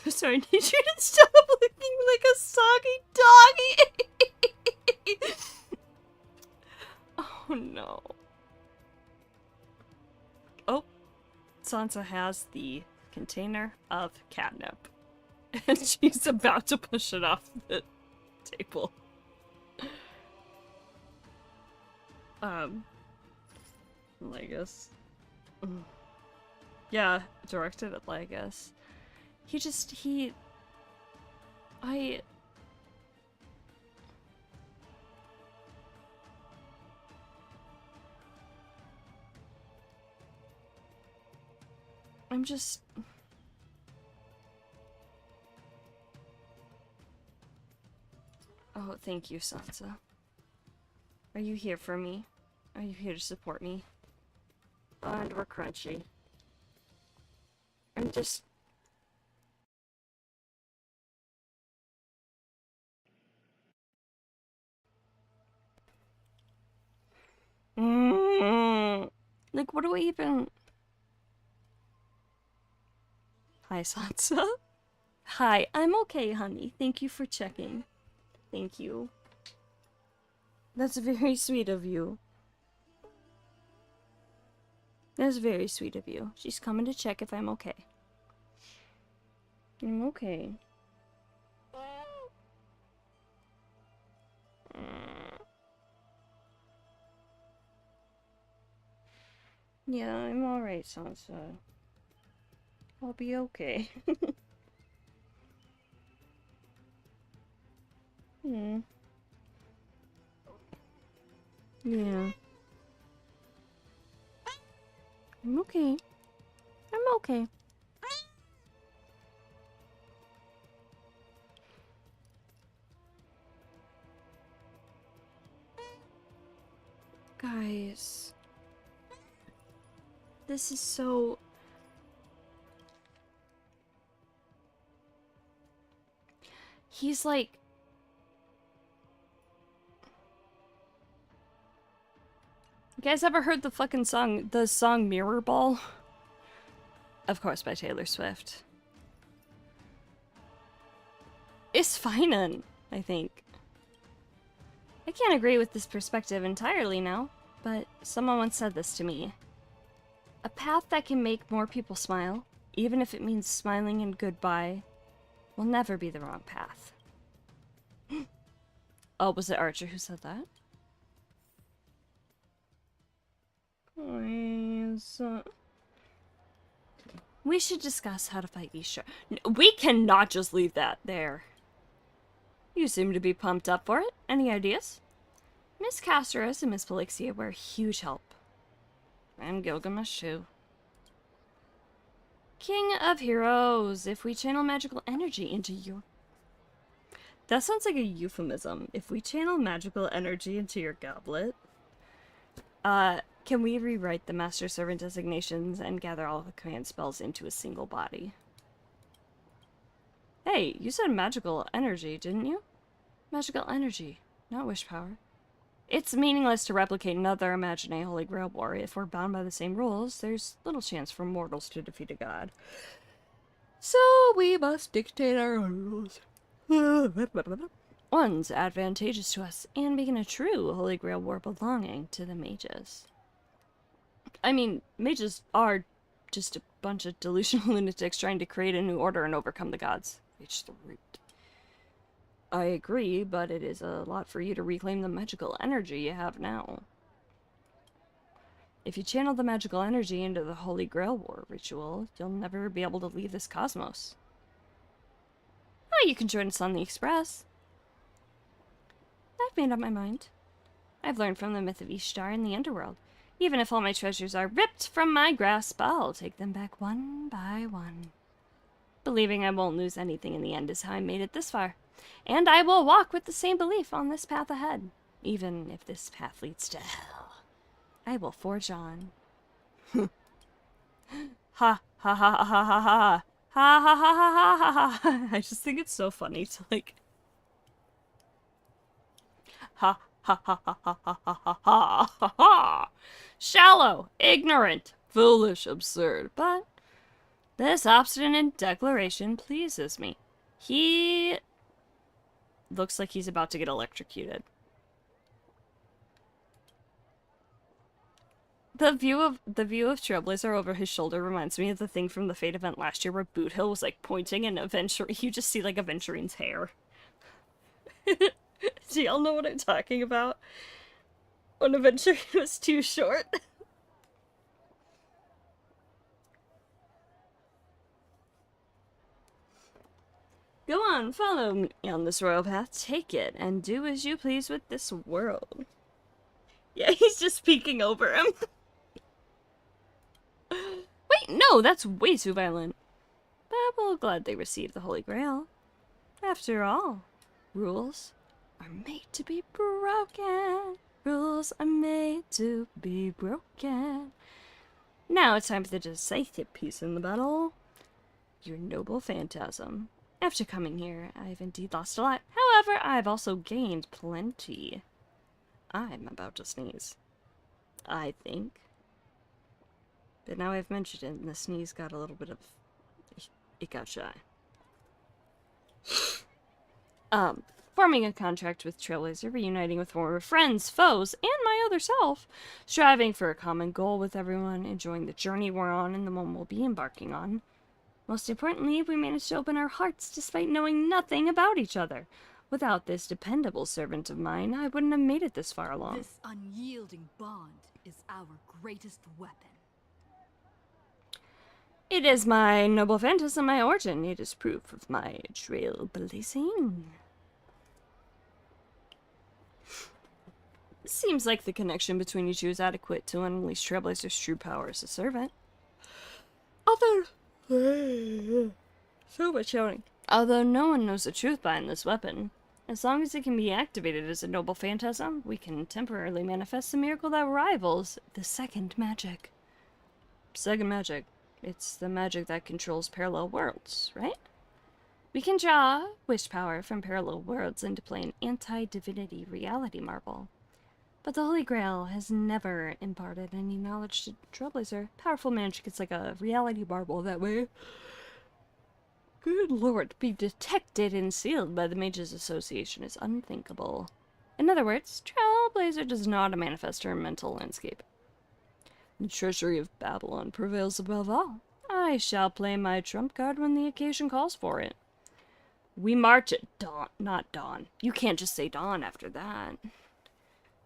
Sorry, I need you to stop looking like a soggy doggy. Oh no. Oh, Sansa has the container of catnip. And she's about to push it off the table. Legus. Yeah, directed at Legus. I'm just... Oh, thank you, Sansa. Are you here for me? Are you here to support me? And we're crunchy. I'm just... Like, what do we even... Hi, Sansa. Hi, I'm okay, honey. Thank you for checking. Thank you. That's very sweet of you. That's very sweet of you. She's coming to check if I'm okay. I'm okay. Yeah, I'm alright, Sansa. I'll be okay. Yeah. I'm okay. I'm okay. Guys. This is so... He's like... You guys ever heard the fucking song, the song Mirror Ball? Of course, by Taylor Swift. It's finin', I think. I can't agree with this perspective entirely now, but someone once said this to me. A path that can make more people smile, even if it means smiling and goodbye, will never be the wrong path. Oh, was it Archer who said that? Please. We should discuss how to fight Isha. We cannot just leave that there. You seem to be pumped up for it. Any ideas? Miss Castoris and Miss Pelixia were a huge help. And Gilgamesh too. King of Heroes, if we channel magical energy into your... That sounds like a euphemism. If we channel magical energy into your goblet. Can we rewrite the Master Servant designations and gather all the command spells into a single body? Hey, you said magical energy, didn't you? Magical energy, not wish power. It's meaningless to replicate another Imaginary Holy Grail war. If we're bound by the same rules, there's little chance for mortals to defeat a god. So we must dictate our own rules. One's advantageous to us, and begin a true Holy Grail war belonging to the mages. I mean, mages are just a bunch of delusional lunatics trying to create a new order and overcome the gods. Reach the root. I agree, but it is a lot for you to reclaim the magical energy you have now. If you channel the magical energy into the Holy Grail War ritual, you'll never be able to leave this cosmos. Oh, you can join us on the Express. I've made up my mind. I've learned from the myth of Ishtar in the underworld. Even if all my treasures are ripped from my grasp, I'll take them back one by one. Believing I won't lose anything in the end is how I made it this far. And I will walk with the same belief on this path ahead. Even if this path leads to hell, I will forge on. Ha ha ha ha ha ha ha. Ha ha ha ha ha ha ha. I just think it's so funny to like... Ha ha ha ha ha ha ha ha ha ha. Shallow, ignorant, foolish, absurd, but this obstinate declaration pleases me. He looks like he's about to get electrocuted. The view of Trailblazer over his shoulder reminds me of the thing from the Fate event last year where Boot Hill was like pointing and you just see like Aventurine's hair. Do y'all know what I'm talking about? When Aventurine was too short. Go on, follow me on this royal path. Take it, and do as you please with this world. Yeah, he's just speaking over him. Wait, no, that's way too violent. But we'll gladly receive the Holy Grail. After all, rules are made to be broken. Rules are made to be broken. Now it's time for the decisive piece in the battle. Your noble phantasm. After coming here, I've indeed lost a lot. However, I've also gained plenty. I'm about to sneeze. I think. But now I've mentioned it, and the sneeze got a little bit of... It got shy. Forming a contract with Trailblazer, reuniting with former friends, foes, and my other self, striving for a common goal with everyone, enjoying the journey we're on and the one we'll be embarking on. Most importantly, we managed to open our hearts despite knowing nothing about each other. Without this dependable servant of mine, I wouldn't have made it this far along. This unyielding bond is our greatest weapon. It is my noble phantasm, my origin. It is proof of my trailblazing. Seems like the connection between you two is adequate to unleash Trailblazer's true power as a servant. Although... so much shouting. Although no one knows the truth behind this weapon, as long as it can be activated as a noble phantasm, we can temporarily manifest a miracle that rivals the second magic. second magic. It's the magic that controls parallel worlds, right? We can draw wish power from parallel worlds into play an anti-divinity reality marble. But the Holy Grail has never imparted any knowledge to Trailblazer. Powerful magic is like a reality marble that way. Good lord, to be detected and sealed by the Mages Association is unthinkable. In other words, Trailblazer does not manifest her mental landscape. The treasury of Babylon prevails above all. I shall play my trump card when the occasion calls for it. We march at dawn, not dawn. You can't just say dawn after that.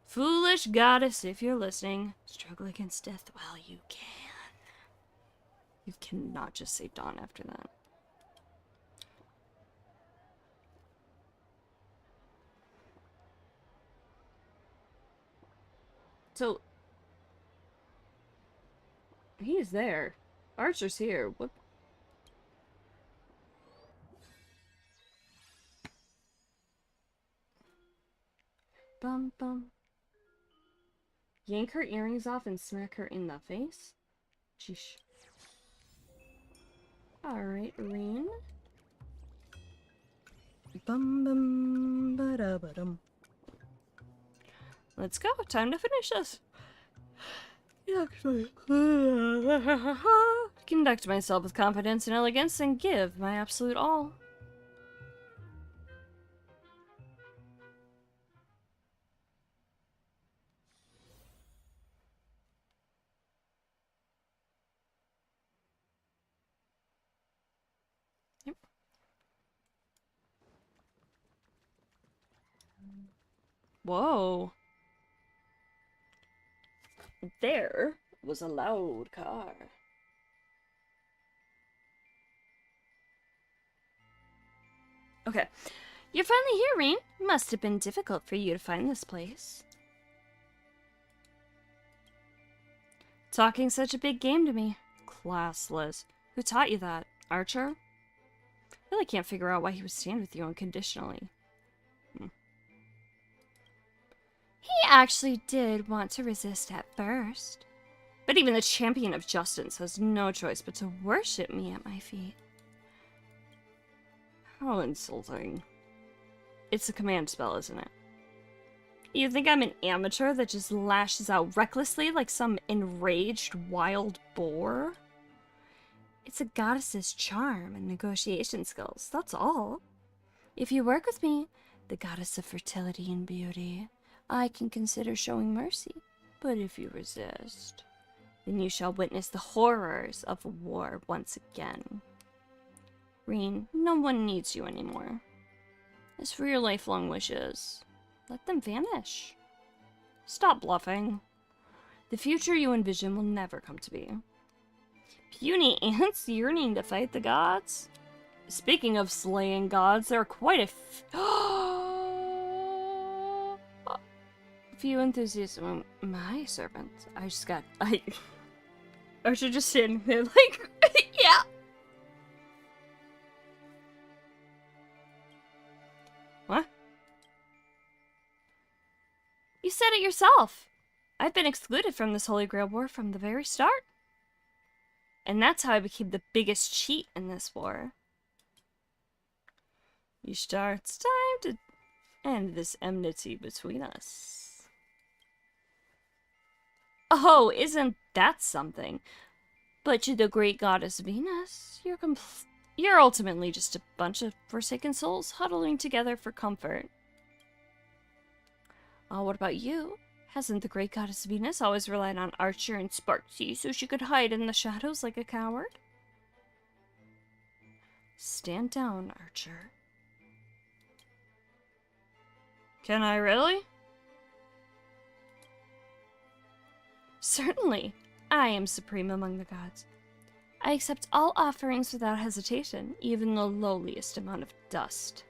Foolish goddess, if you're listening, struggle against death while you can. You cannot just say dawn after that. So, he's there. Archer's here. What? Bum bum. Yank her earrings off and smack her in the face? Sheesh. Alright, Reen. Bum bum ba da ba dum. Let's go. Time to finish this. Conduct myself with confidence and elegance and give my absolute all. Yep. Whoa. There was a loud car. Okay. You're finally here, Reen. Must have been difficult for you to find this place. Talking such a big game to me. Classless. Who taught you that? Archer? Really can't figure out why he would stand with you unconditionally. He actually did want to resist at first. But even the champion of justice has no choice but to worship me at my feet. How insulting. It's a command spell, isn't it? You think I'm an amateur that just lashes out recklessly like some enraged wild boar? It's a goddess's charm and negotiation skills, that's all. If you work with me, the goddess of fertility and beauty, I can consider showing mercy. But if you resist, then you shall witness the horrors of war once again. Reen, no one needs you anymore. As for your lifelong wishes, let them vanish. Stop bluffing. The future you envision will never come to be. Puny ants yearning to fight the gods? Speaking of slaying gods, there are quite a few enthusiasts among my servants. Archer just standing there like, yeah. What? You said it yourself. I've been excluded from this Holy Grail war from the very start. And that's how I became the biggest cheat in this war. Ishtar, it's time to end this enmity between us. Oh, isn't that something? But to the great goddess Venus, you're ultimately just a bunch of forsaken souls huddling together for comfort. What about you? Hasn't the great goddess Venus always relied on Archer and Sparksy so she could hide in the shadows like a coward? Stand down, Archer. Can I really? Certainly. I am supreme among the gods. I accept all offerings without hesitation, even the lowliest amount of dust.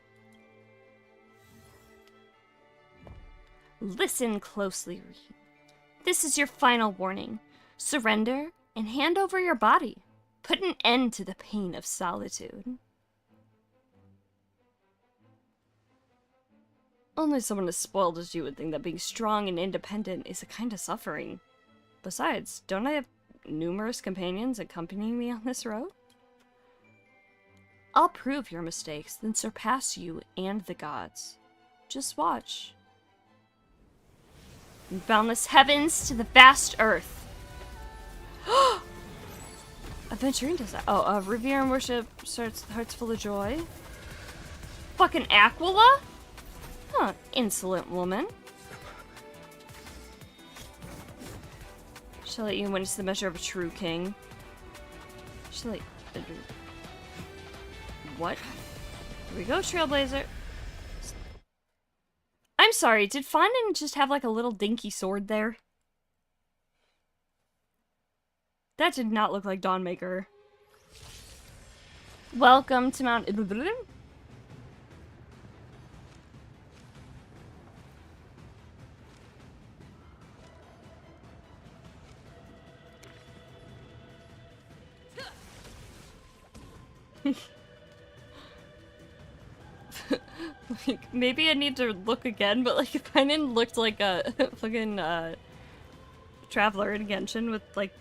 Listen closely, Reed. This is your final warning. Surrender and hand over your body. Put an end to the pain of solitude. Only someone as spoiled as you would think that being strong and independent is a kind of suffering. Besides, don't I have numerous companions accompanying me on this road? I'll prove your mistakes, then surpass you and the gods. Just watch. From boundless heavens to the vast earth. Adventuring does that. Oh, revere and worship starts hearts full of joy. Fucking Aquila? Huh, insolent woman. Shall let you witness the measure of a true king. Shall let... What? Here we go, Trailblazer. I'm sorry, did Fondant just have like a little dinky sword there? That did not look like Dawnmaker. Welcome to Mount... Like, maybe I need to look again, but like, if I didn't look like a fucking traveler in Genshin with like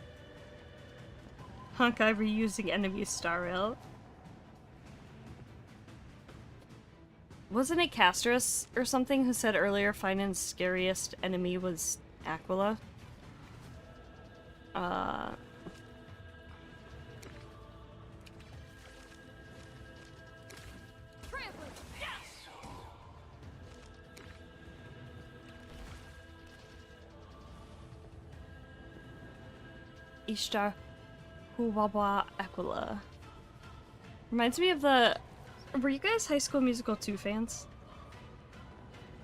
Honkai reusing enemy star rail. Wasn't it Castros or something who said earlier Finan's scariest enemy was Aquila? Ishtar Huwawa Aquila. Reminds me of the... Were you guys High School Musical 2 fans?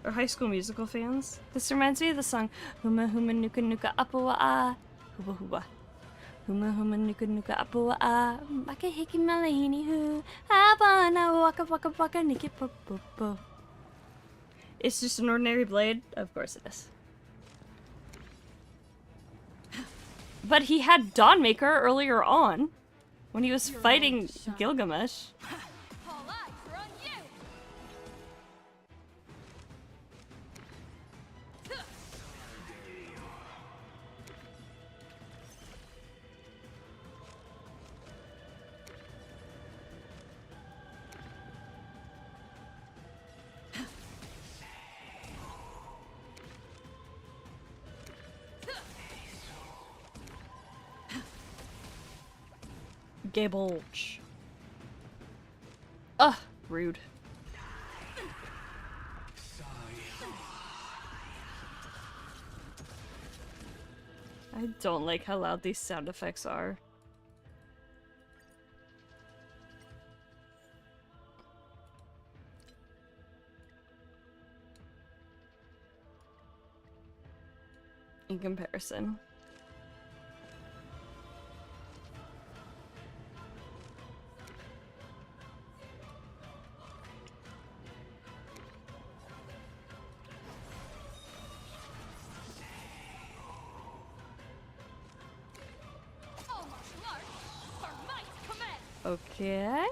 Or High School Musical fans? This reminds me of the song Huma Huma Nuka Nuka Apua'a Huba Huba. Huma Huma Nuka Nuka Apua'a Maka Hiki Malahini Hu Habana Waka Waka Waka Niki Popo. It's just an ordinary blade? Of course it is. But he had Dawnmaker earlier on, when he was fighting Gilgamesh. All eyes are on you. Gabulch. Ugh, rude. I don't like how loud these sound effects are. In comparison. Okay.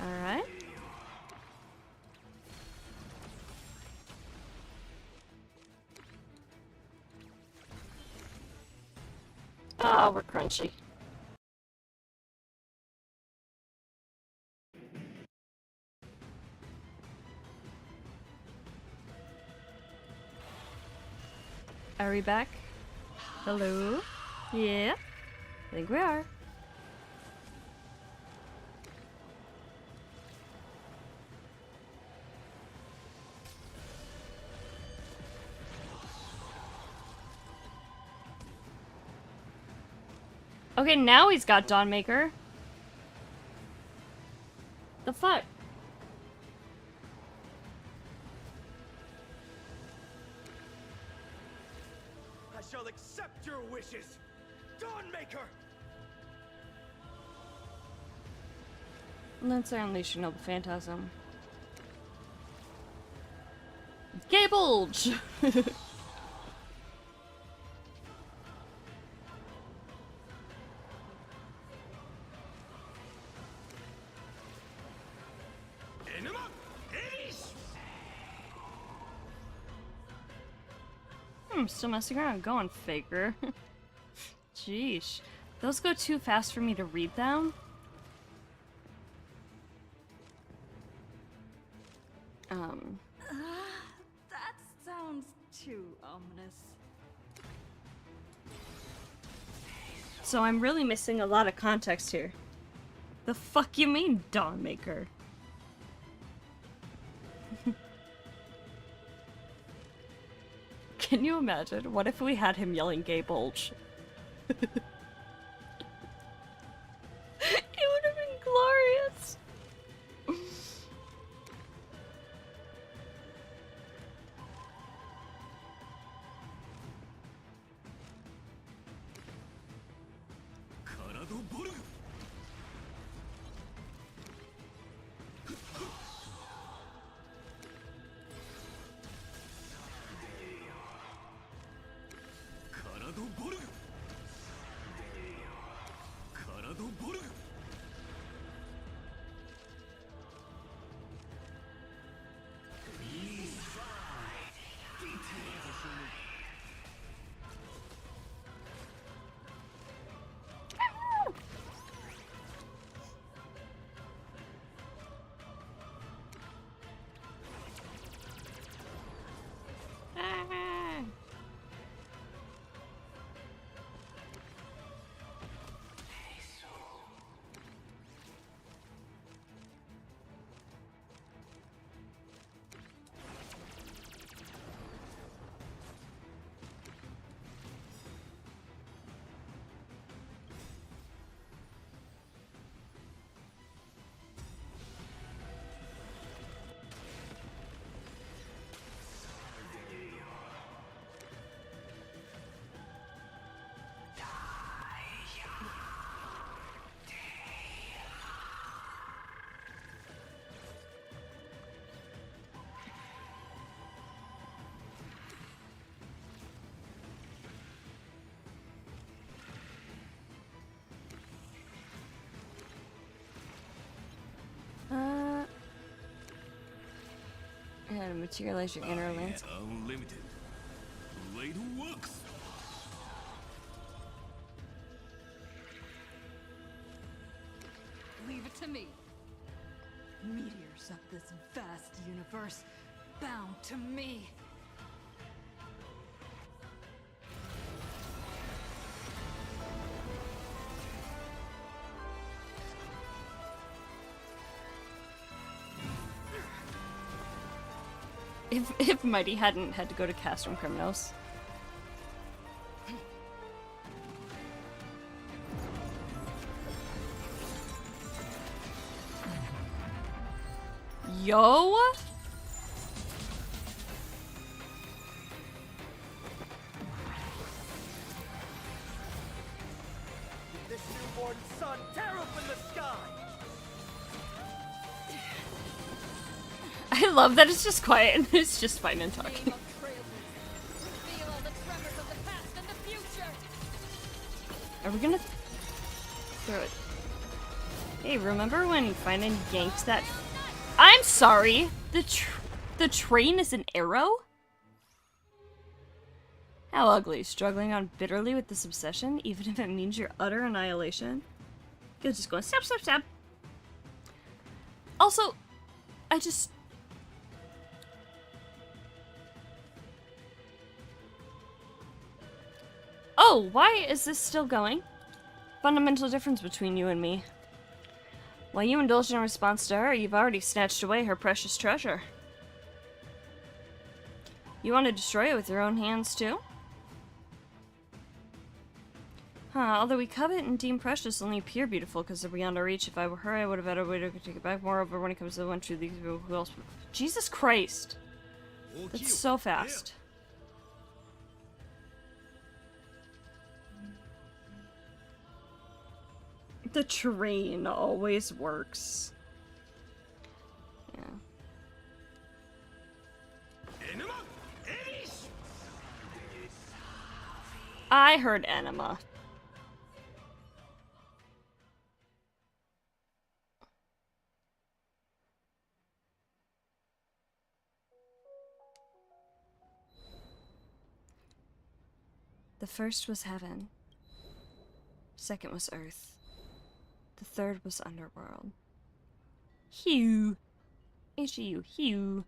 Alright. Oh, we're crunchy. Are we back? Hello? Yeah? I think we are. Okay, now he's got Dawnmaker. The fuck? I shall accept your wishes, Dawnmaker. Let's unleash another phantasm. Gabulge! I'm still messing around. Go on, faker. Jeesh. Those go too fast for me to read them. That sounds too ominous. So I'm really missing a lot of context here. The fuck you mean, Dawnmaker? Can you imagine? What if we had him yelling gay bulge? It would have been glorious. Yeah, to materialize your inner lance. Unlimited. Blade works. Leave it to me. Meteors of this vast universe, bound to me. If Mighty hadn't had to go to Castrum Criminals. Yo! This newborn sun tear open the sky! I love that it's just quiet and it's just fine and talking. Are we gonna throw it? Hey, remember when Finan yanked that? I'm sorry! The train is an arrow? How ugly. Struggling on bitterly with this obsession, even if it means your utter annihilation. You're just going stab, stab, stab. Also, I just... Oh, why is this still going? Fundamental difference between you and me. While you indulge in response to her, you've already snatched away her precious treasure. You want to destroy it with your own hands, too? Huh, although we covet and deem precious only appear beautiful because they're beyond our reach. If I were her, I would have had a way to take it back. Moreover, when it comes to the one true, these people, who else? Jesus Christ! That's so fast. The train always works. Yeah. I heard enema. The first was heaven. Second was earth. The third was underworld. Hugh. H-U, Hugh.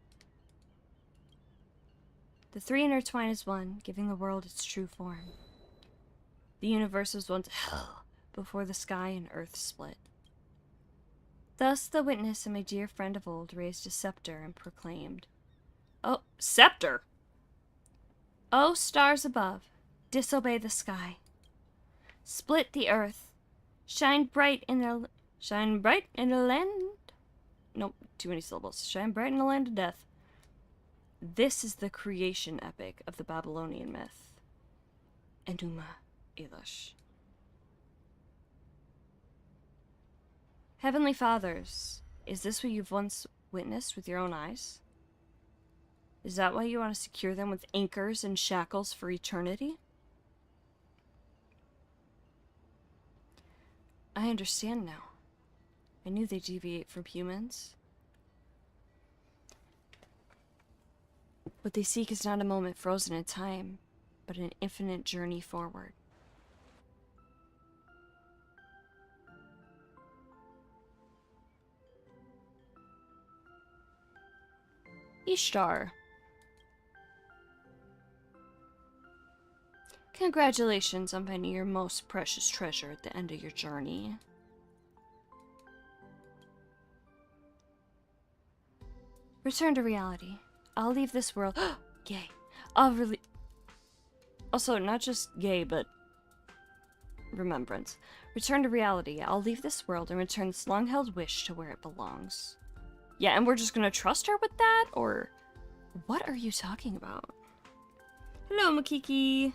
The three intertwine as one, giving the world its true form. The universe was once hell before the sky and earth split. Thus the witness and my dear friend of old raised a scepter and proclaimed, "Oh, scepter! O stars above, disobey the sky. Split the earth. Shine bright in the land. Nope, too many syllables. Shine bright in the land of death." This is the creation epic of the Babylonian myth. Enuma Elish. Heavenly Fathers, is this what you've once witnessed with your own eyes? Is that why you want to secure them with anchors and shackles for eternity? I understand now. I knew they deviate from humans. What they seek is not a moment frozen in time, but an infinite journey forward. Ishtar. Congratulations on finding your most precious treasure at the end of your journey. Return to reality. I'll leave this world. Gay. Also, not just gay, but remembrance. Return to reality. I'll leave this world and return this long-held wish to where it belongs. Yeah, and we're just gonna trust her with that? Or what are you talking about? Hello, Makiki.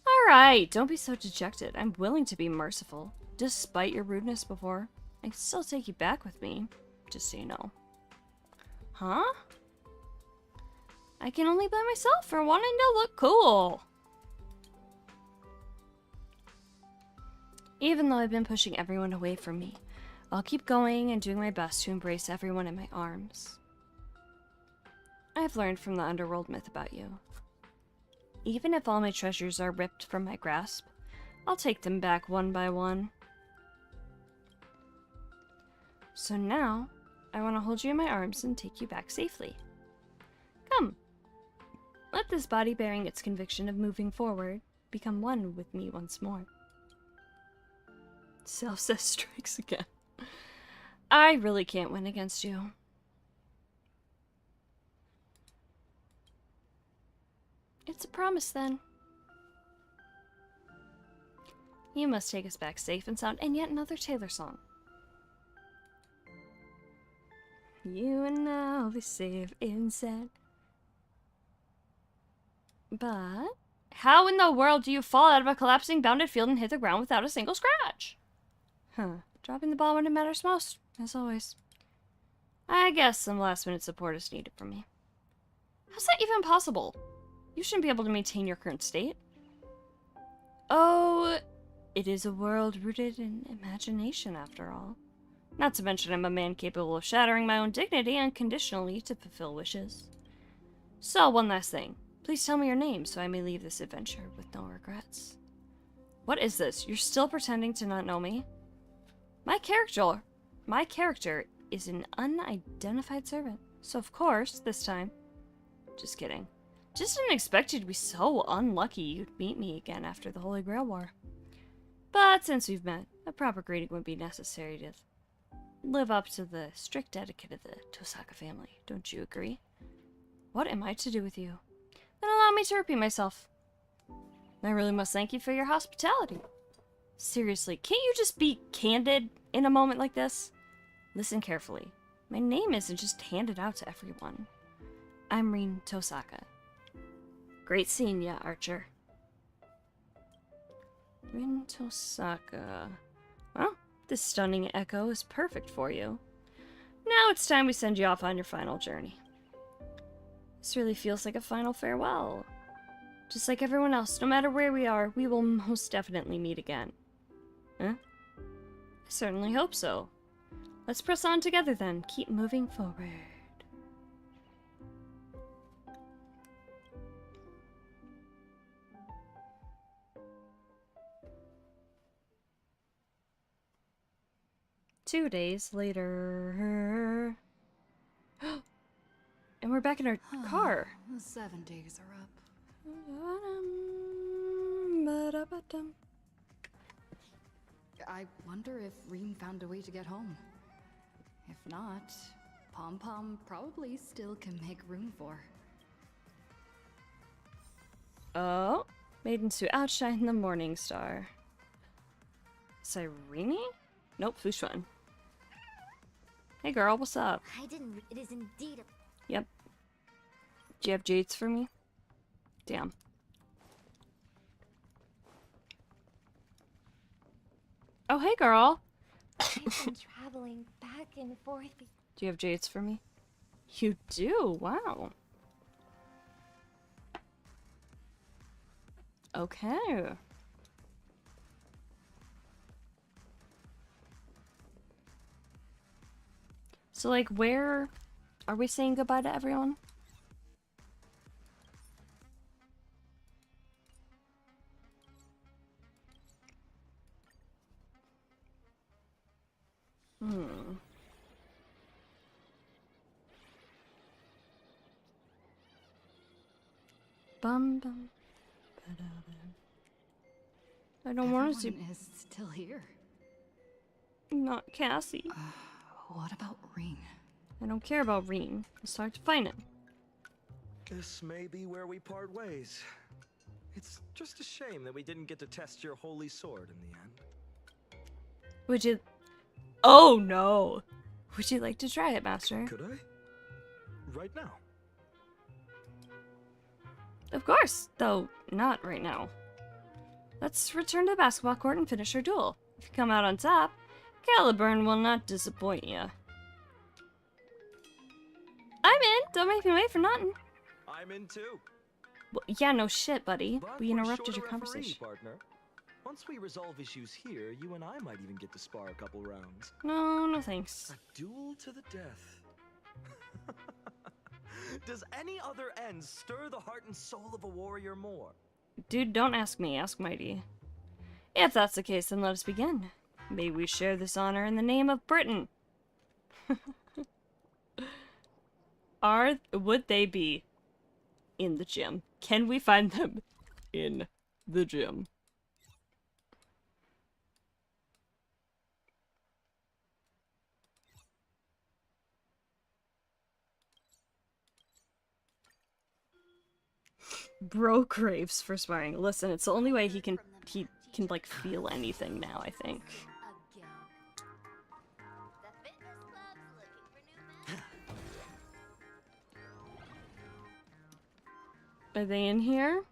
Alright, don't be so dejected. I'm willing to be merciful. Despite your rudeness before, I can still take you back with me. Just so you know. Huh? I can only blame myself for wanting to look cool. Even though I've been pushing everyone away from me, I'll keep going and doing my best to embrace everyone in my arms. I've learned from the underworld myth about you. Even if all my treasures are ripped from my grasp, I'll take them back one by one. So now, I want to hold you in my arms and take you back safely. Come. Let this body bearing its conviction of moving forward become one with me once more. Self-cess strikes again. I really can't win against you. It's a promise, then. You must take us back safe and sound, and yet another Taylor song. You and I'll be safe inside. But how in the world do you fall out of a collapsing bounded field and hit the ground without a single scratch? Huh. Dropping the ball when it matters most, as always. I guess some last-minute support is needed from me. How's that even possible? You shouldn't be able to maintain your current state. Oh, it is a world rooted in imagination, after all. Not to mention I'm a man capable of shattering my own dignity unconditionally to fulfill wishes. So, one last thing. Please tell me your name so I may leave this adventure with no regrets. What is this? You're still pretending to not know me? My character is an unidentified servant. So of course, this time... Just kidding. Just didn't expect you to be so unlucky you'd meet me again after the Holy Grail War. But since we've met, a proper greeting would be necessary to live up to the strict etiquette of the Tosaka family. Don't you agree? What am I to do with you? Then allow me to repeat myself. I really must thank you for your hospitality. Seriously, can't you just be candid in a moment like this? Listen carefully. My name isn't just handed out to everyone. I'm Rin Tosaka. Great seeing ya, Archer. Rin Tosaka. Well, this stunning echo is perfect for you. Now it's time we send you off on your final journey. This really feels like a final farewell. Just like everyone else, no matter where we are, we will most definitely meet again. Huh? I certainly hope so. Let's press on together then. Keep moving forward. 2 days later. And we're back in our car. The 7 days are up. I wonder if Reem found a way to get home. If not, Pom Pom probably still can make room for. Oh, maidens who outshine the morning star. Cyrene? Nope, Fushuan. Hey girl, what's up? I didn't. It is indeed a. Yep. Do you have jades for me? Damn. Oh, hey girl. I've been traveling back and forth. Do you have jades for me? You do? Wow. Okay. So, like, where are we saying goodbye to everyone? Bum bum. I don't want to see. Everyone is still here. Not Cassie. What about Reem? I don't care about Reem. Let's talk to find him. This may be where we part ways. It's just a shame that we didn't get to test your holy sword in the end. Would you? Oh no! Would you like to try it, Master? Could I? Right now? Of course, though not right now. Let's return to the basketball court and finish our duel. If you come out on top, Caliburn will not disappoint you. I'm in! Don't make me wait for nothing. I'm in too. Well, yeah, no shit, buddy. But We we're interrupted short a your referee, conversation. partner. Once we resolve issues here, you and I might even get to spar a couple rounds. No, no thanks. A duel to the death. Does any other end stir the heart and soul of a warrior more? Dude, don't ask me, ask Mighty. If that's the case, then let us begin. May we share this honor in the name of Britain. Would they be in the gym? Can we find them in the gym? Bro craves for sparring. Listen, it's the only way he can like feel anything now, I think. Again. The fitness club's looking for new members. Are they in here?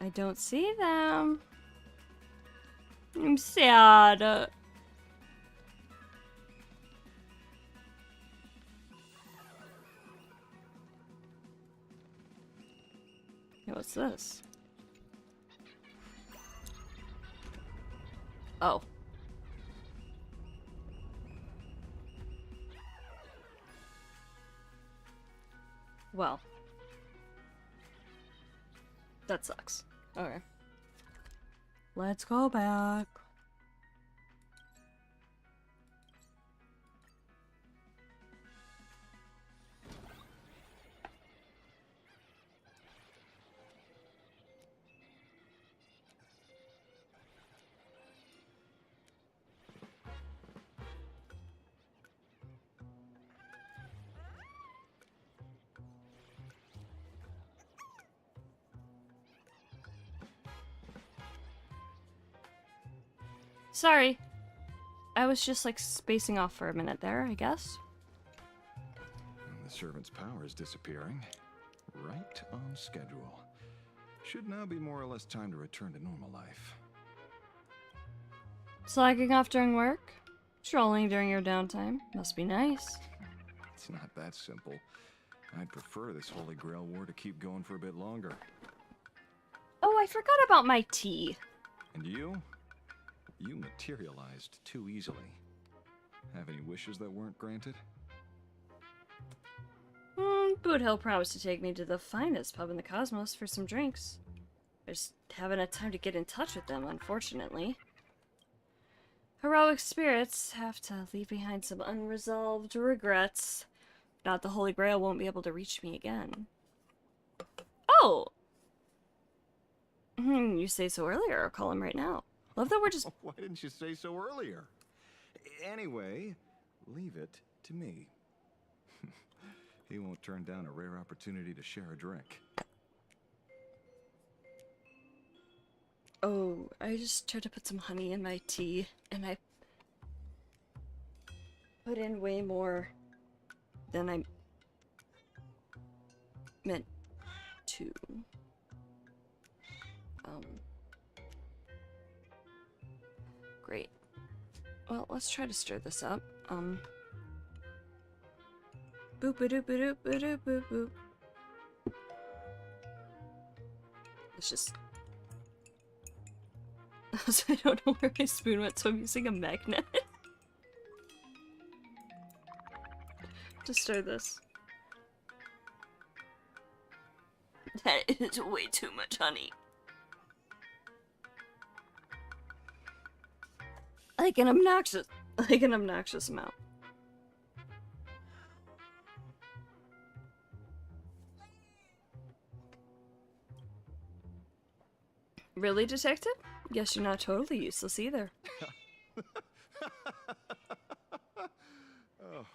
I don't see them. I'm sad. Hey, what's this? Oh. Well. That sucks. Okay. Let's go back. Sorry. I was just like spacing off for a minute there, I guess. The servant's power is disappearing. Right on schedule. Should now be more or less time to return to normal life. Slacking off during work? Trolling during your downtime? Must be nice. It's not that simple. I'd prefer this Holy Grail war to keep going for a bit longer. Oh, I forgot about my tea. And you? You materialized too easily. Have any wishes that weren't granted? Boot Hill promised to take me to the finest pub in the cosmos for some drinks. I just haven't had time to get in touch with them, unfortunately. Heroic spirits have to leave behind some unresolved regrets. Not the Holy Grail won't be able to reach me again. Oh! You say so earlier. I'll call him right now. Love that we're just... Why didn't you say so earlier? Anyway, leave it to me. He won't turn down a rare opportunity to share a drink. Oh, I just tried to put some honey in my tea, and I put in way more than I meant to. Great. Well, let's try to stir this up. Boop a doop a doop a doop boop boop. Let's just. I don't know where my spoon went, so I'm using a magnet to stir this. That is way too much honey. Like an obnoxious amount. Really, detective? Guess you're not totally useless either. Oh,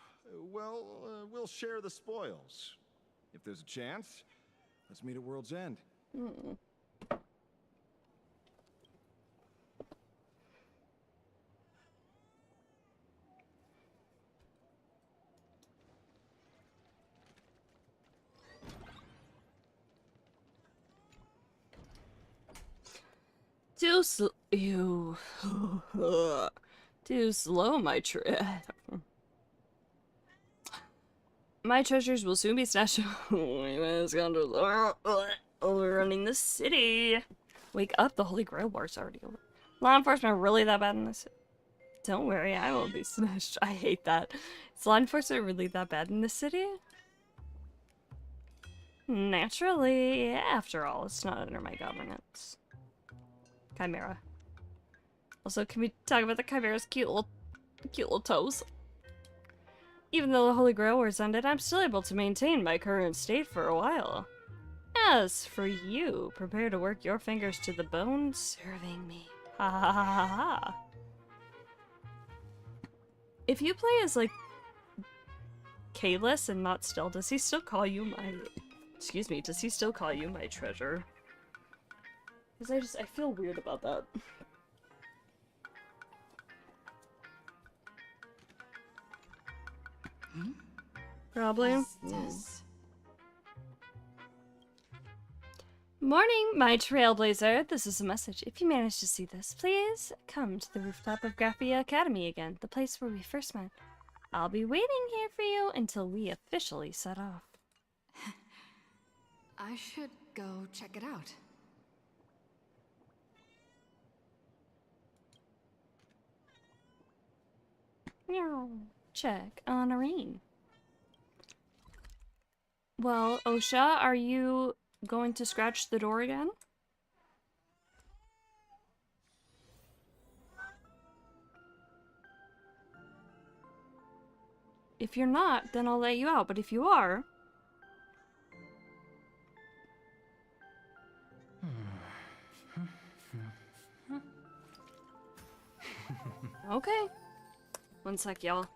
well, we'll share the spoils. If there's a chance, let's meet at World's End. Too slow, my my treasures will soon be snatched away. Overrunning the city. Wake up, the Holy Grail War's already over. Law enforcement are really that bad in this city? Don't worry, I will be snatched. I hate that. Is law enforcement really that bad in this city? Naturally. After all, it's not under my governance. Chimera. Also, can we talk about the Chimera's cute little toes? Even though the Holy Grail War's ended, I'm still able to maintain my current state for a while. As for you, prepare to work your fingers to the bone serving me. Ha ha ha ha ha. If you play as, like, Kalis and not Still, does he still call you my... Excuse me, does he still call you my treasure? Because I feel weird about that. Probably. Morning, my trailblazer. This is a message. If you manage to see this, please come to the rooftop of Graphia Academy again, the place where we first met. I'll be waiting here for you until we officially set off. I should go check it out. Meow. Check on Irene. Well, Osha, are you going to scratch the door again? If you're not, then I'll let you out, but if you are... Okay. One sec, y'all.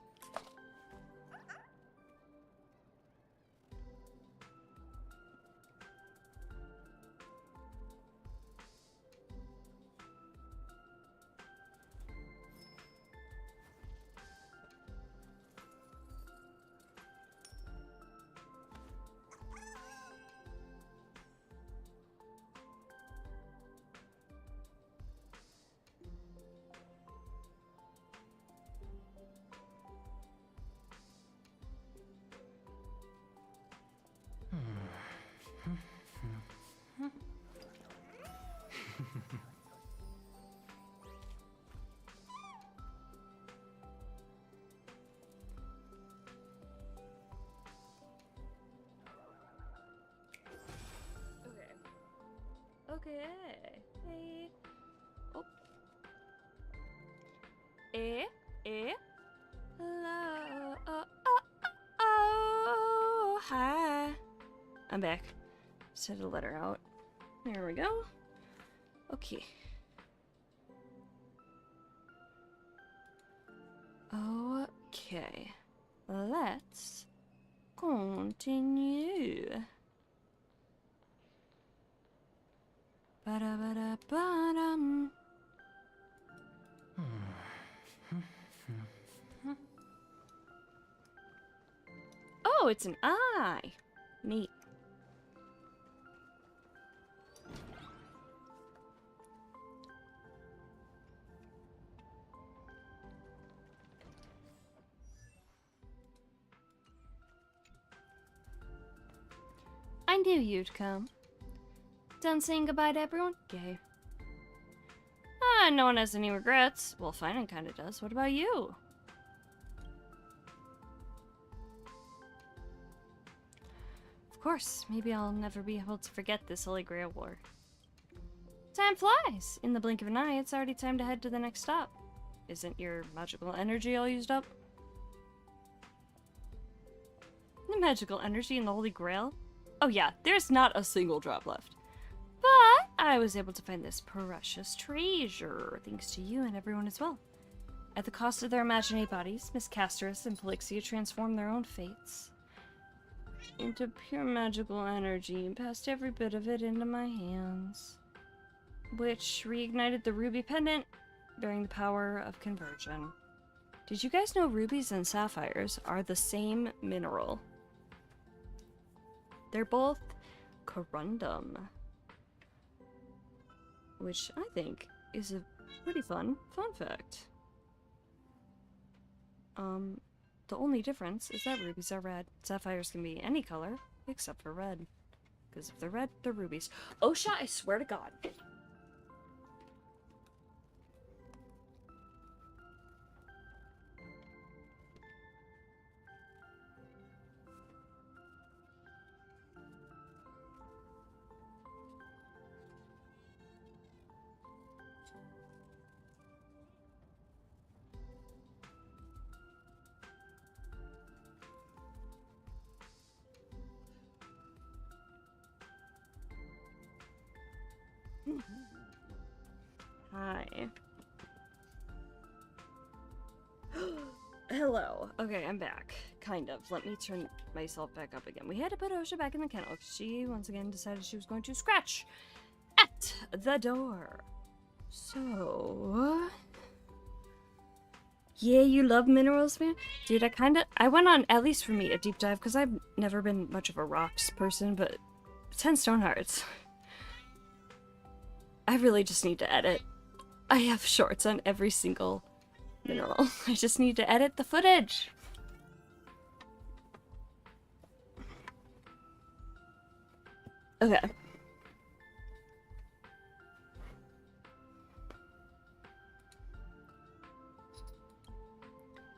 Okay. Hey. Oh. Eh. Hello. Oh. Hi. I'm back. Just had to let her out. There we go. Okay. Okay. Let's continue. Ba-da-ba-da-ba-dum. Oh, it's an eye. Neat. I knew you'd come. Done saying goodbye to everyone? Yay. No one has any regrets. Well, Finan kinda does. What about you? Of course, maybe I'll never be able to forget this Holy Grail War. Time flies! In the blink of an eye, it's already time to head to the next stop. Isn't your magical energy all used up? The magical energy in the Holy Grail? Oh yeah, there's not a single drop left. But I was able to find this precious treasure, thanks to you and everyone as well. At the cost of their imaginary bodies, Miss Casterus and Felixia transformed their own fates into pure magical energy and passed every bit of it into my hands, which reignited the ruby pendant, bearing the power of conversion. Did you guys know rubies and sapphires are the same mineral? They're both corundum, which I think is a pretty fun fact. The only difference is that rubies are red. Sapphires can be any color except for red. Because if they're red, they're rubies. Osha, I swear to God. Hi. Hello. Okay, I'm back. Kind of. Let me turn myself back up again. We had to put Osha back in the kennel. She, once again, decided she was going to scratch at the door. So... yeah, you love minerals, man? Dude, I went on, at least for me, a deep dive, because I've never been much of a rocks person, but 10 stone hearts. I really just need to edit. I have shorts on every single mineral. I just need to edit the footage. Okay.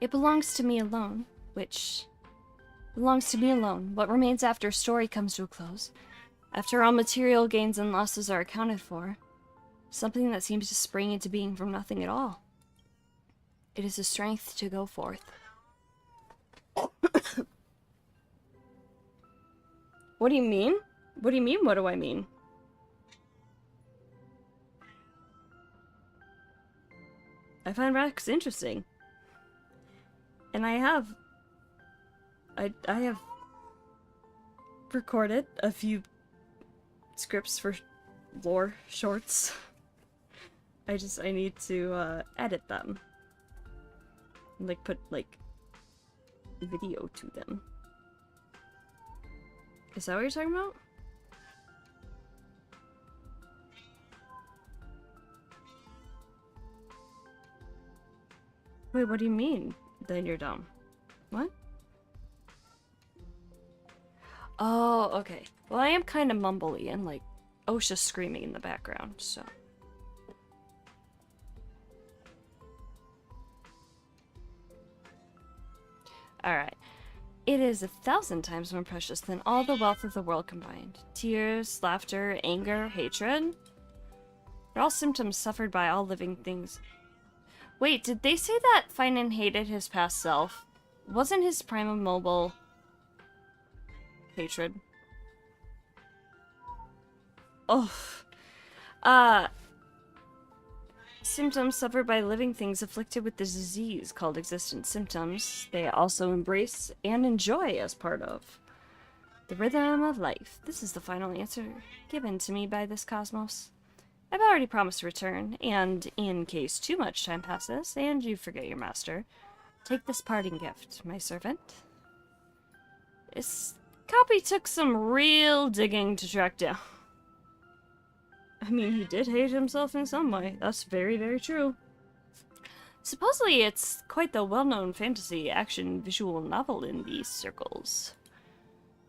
It belongs to me alone, which belongs to me alone. What remains after a story comes to a close, after all material gains and losses are accounted for, something that seems to spring into being from nothing at all. It is the strength to go forth. What do you mean? What do you mean, what do I mean? I find rocks interesting. And I have recorded a few scripts for lore shorts. I need to edit them. Like put like video to them. Is that what you're talking about? Wait, what do you mean? Then you're dumb. What? Oh, okay. Well, I am kind of mumbly and like Osha screaming in the background, so. Alright. It is 1,000 times more precious than all the wealth of the world combined. Tears, laughter, anger, hatred. They're all symptoms suffered by all living things. Wait, did they say that Finan hated his past self? Wasn't his prime mobile hatred? Oh. Symptoms suffered by living things afflicted with this disease called existence symptoms. They also embrace and enjoy as part of the rhythm of life. This is the final answer given to me by this cosmos. I've already promised to return, and in case too much time passes and you forget your master, take this parting gift, my servant. This copy took some real digging to track down. I mean, he did hate himself in some way. That's very, very true. Supposedly, it's quite the well-known fantasy action visual novel in these circles.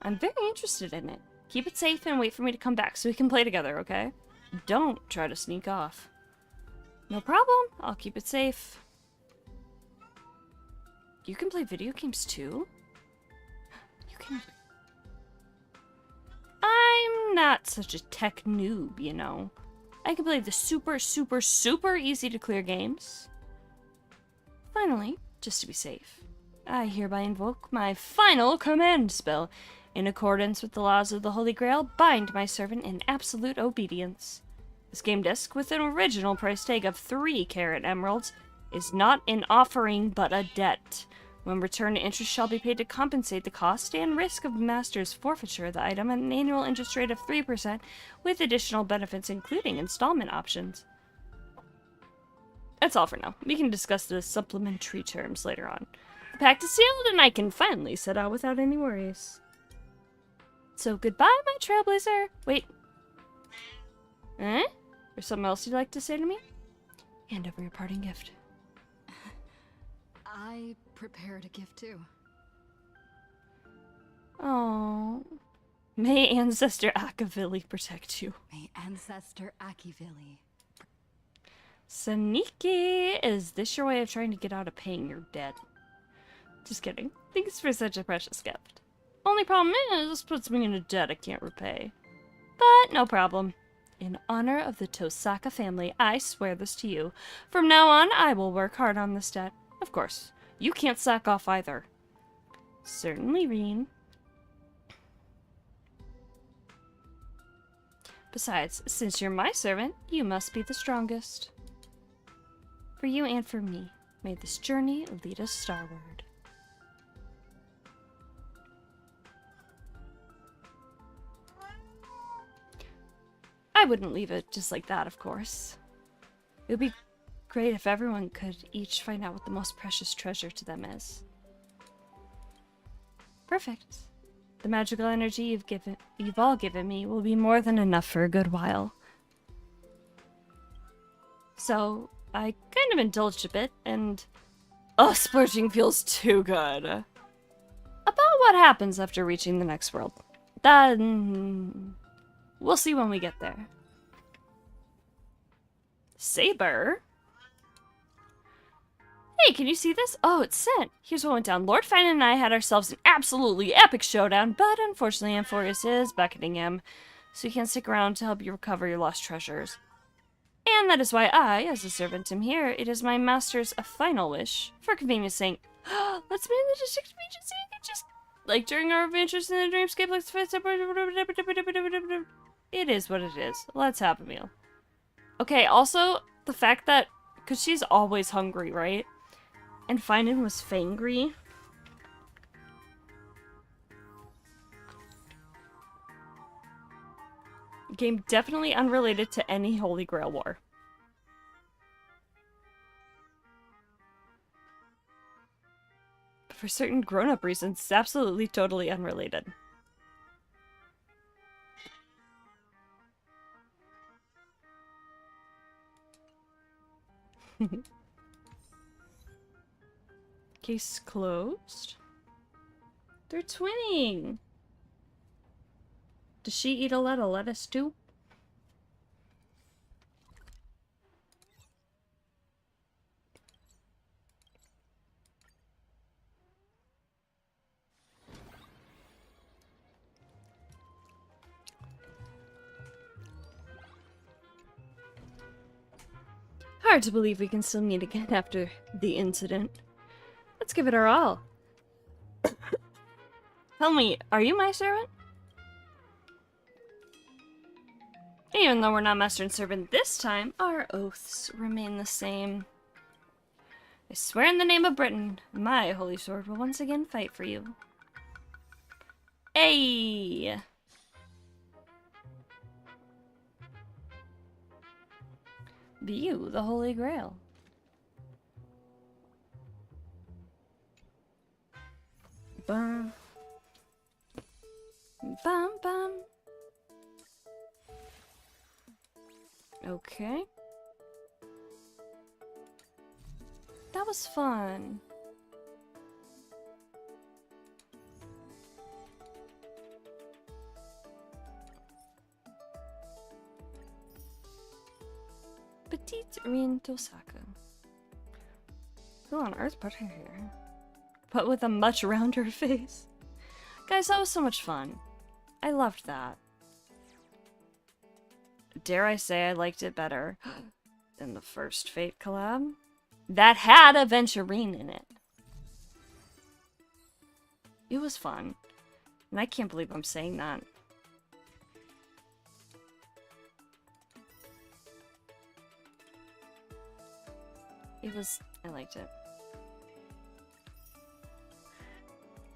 I'm very interested in it. Keep it safe and wait for me to come back so we can play together, okay? Don't try to sneak off. No problem. I'll keep it safe. You can play video games too? You can... I'm not such a tech noob, you know. I can play the super, super, super easy to clear games. Finally, just to be safe, I hereby invoke my final command spell. In accordance with the laws of the Holy Grail, bind my servant in absolute obedience. This game disc, with an original price tag of 3 carat emeralds, is not an offering but a debt. When returned, interest shall be paid to compensate the cost and risk of master's forfeiture of the item at an annual interest rate of 3%, with additional benefits including installment options. That's all for now. We can discuss the supplementary terms later on. The pact is sealed, and I can finally set out without any worries. So goodbye, my trailblazer. Wait. Eh? There's something else you'd like to say to me? Hand over your parting gift. I prepared a gift too. Oh. May Ancestor Akavili protect you. May Ancestor Akivili. Saniki, is this your way of trying to get out of paying your debt? Just kidding. Thanks for such a precious gift. Only problem is, this puts me in a debt I can't repay. But no problem. In honor of the Tosaka family, I swear this to you. From now on, I will work hard on this debt. Of course, you can't sack off either. Certainly, Reen. Besides, since you're my servant, you must be the strongest. For you and for me, may this journey lead us starward. I wouldn't leave it just like that, of course. It would be great if everyone could each find out what the most precious treasure to them is. Perfect. The magical energy you've all given me will be more than enough for a good while. So, I kind of indulged a bit, and... Oh, splurging feels too good. About what happens after reaching the next world. Then... We'll see when we get there. Saber? Hey, can you see this? Oh, it's sent. Here's what went down. Lord Finan and I had ourselves an absolutely epic showdown, but unfortunately Amphorius is beckoning him, so he can't stick around to help you recover your lost treasures. And that is why I, as a servant, am here. It is my master's final wish. For convenience sake, let's be in the district region so we can just, like, during our adventures in the dreamscape, let's it is what it is. Let's have a meal. Okay, also, the fact that, because she's always hungry, right? And Finan was fangry. Game definitely unrelated to any Holy Grail war. But for certain grown-up reasons, it's absolutely totally unrelated. Case closed. They're twinning. Does she eat a lot of lettuce too? Hard to believe we can still meet again after the incident. Let's give it our all. Tell me, are you my servant? Even though we're not master and servant this time, our oaths remain the same. I swear in the name of Britain, my holy sword will once again fight for you. Hey! Be you the Holy Grail? Bum. Bum bum. Okay. That was fun. Petite Rin Tosaka. Who on earth put her here? But with a much rounder face. Guys, that was so much fun. I loved that. Dare I say I liked it better than the first Fate collab? That had a Venturine in it. It was fun. And I can't believe I'm saying that. I liked it.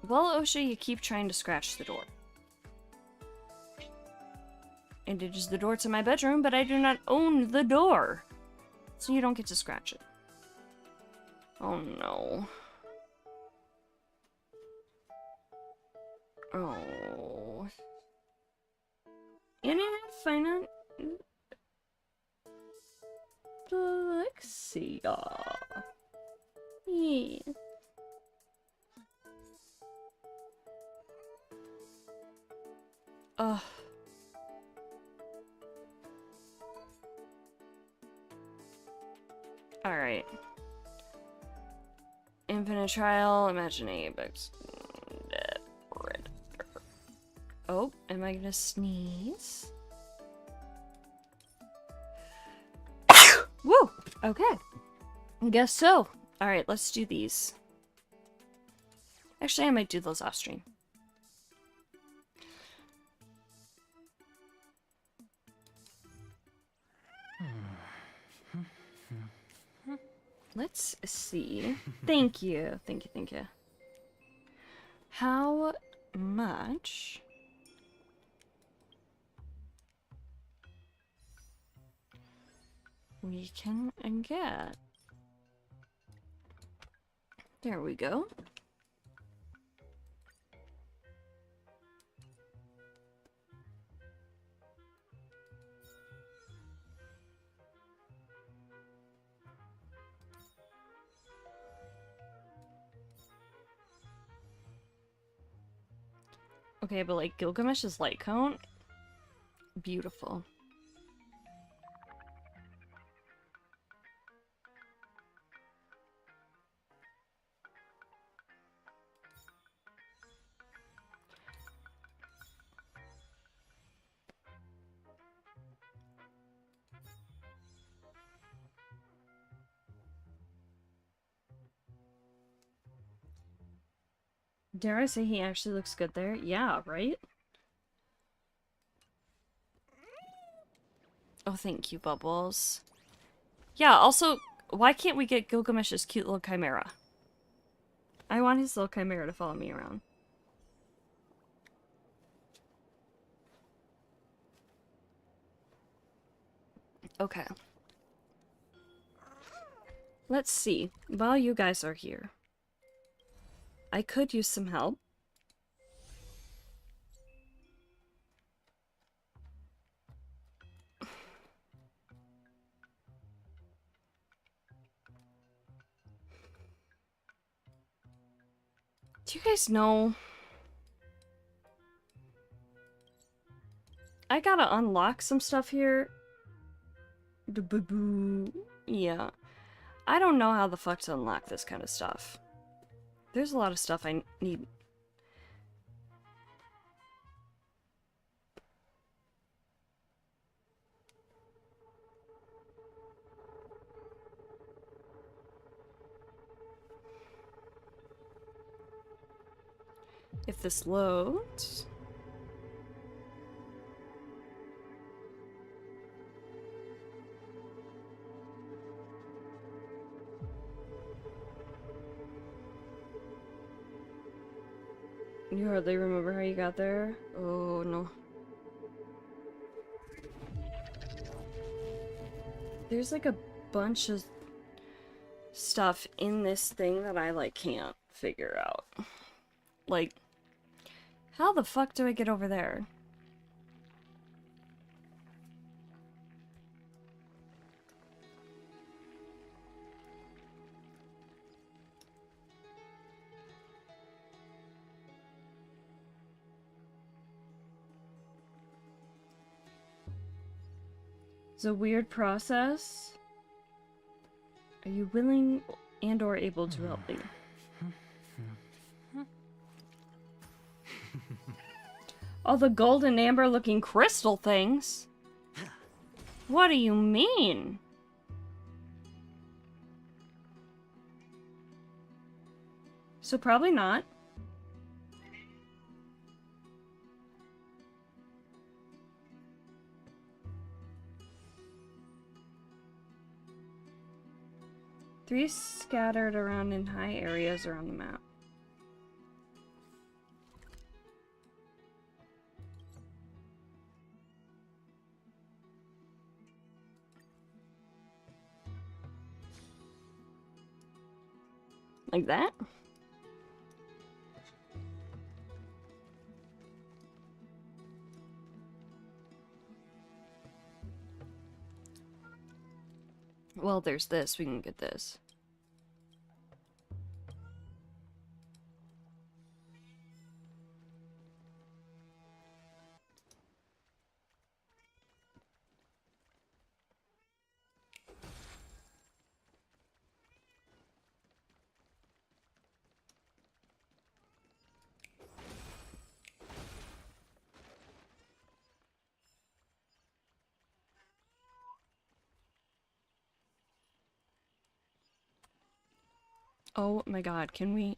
Well, Osha, you keep trying to scratch the door. And it is the door to my bedroom, but I do not own the door. So you don't get to scratch it. Oh no. Oh. Internet finance. Alexia. Yeah. Ugh. Alright. Infinite Trial, Imaginary books. Oh, am I gonna sneeze? Woo! Okay. Guess so. Alright, let's do these. Actually, I might do those off stream. Let's see. Thank you. Thank you, thank you. How much we can get? There we go. Okay, but like Gilgamesh's light count? Beautiful. Dare I say he actually looks good there? Yeah, right? Oh, thank you, Bubbles. Yeah, also, why can't we get Gilgamesh's cute little chimera? I want his little chimera to follow me around. Okay. Let's see. While you guys are here, I could use some help. Do you guys know? I gotta unlock some stuff here. Yeah. I don't know how the fuck to unlock this kind of stuff. There's a lot of stuff I need. If this loads. You hardly remember how you got there? Oh no. There's like a bunch of stuff in this thing that I like can't figure out. Like, how the fuck do I get over there? It's a weird process. Are you willing and or able to help me? All the gold and amber looking crystal things? What do you mean? So probably not. Three scattered around in high areas around the map. Like that? Well, there's this. We can get this. Oh my god, can we...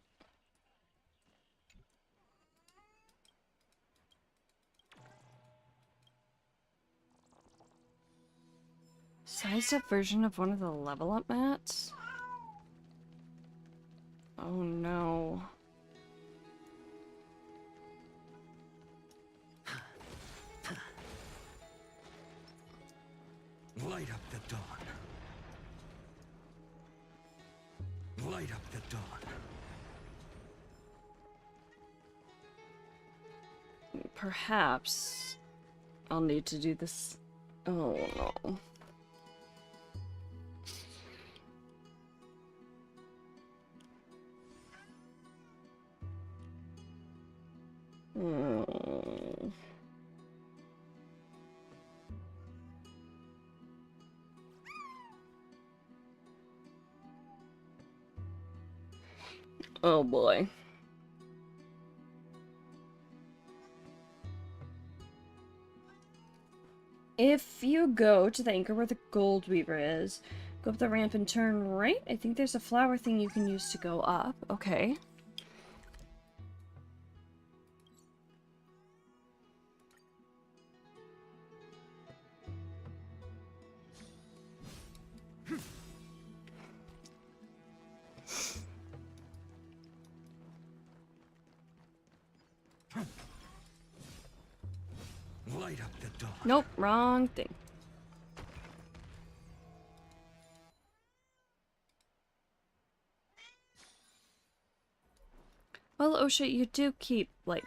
Sized up version of one of the level up mats? Oh no. Light up the dawn. Light up the dawn. Perhaps I'll need to do this. Oh no. Hmm. Oh boy. If you go to the anchor where the gold weaver is, go up the ramp and turn right. I think there's a flower thing you can use to go up. Okay. Light up the dawn. Nope, wrong thing. Well, oh shit, you do keep, like...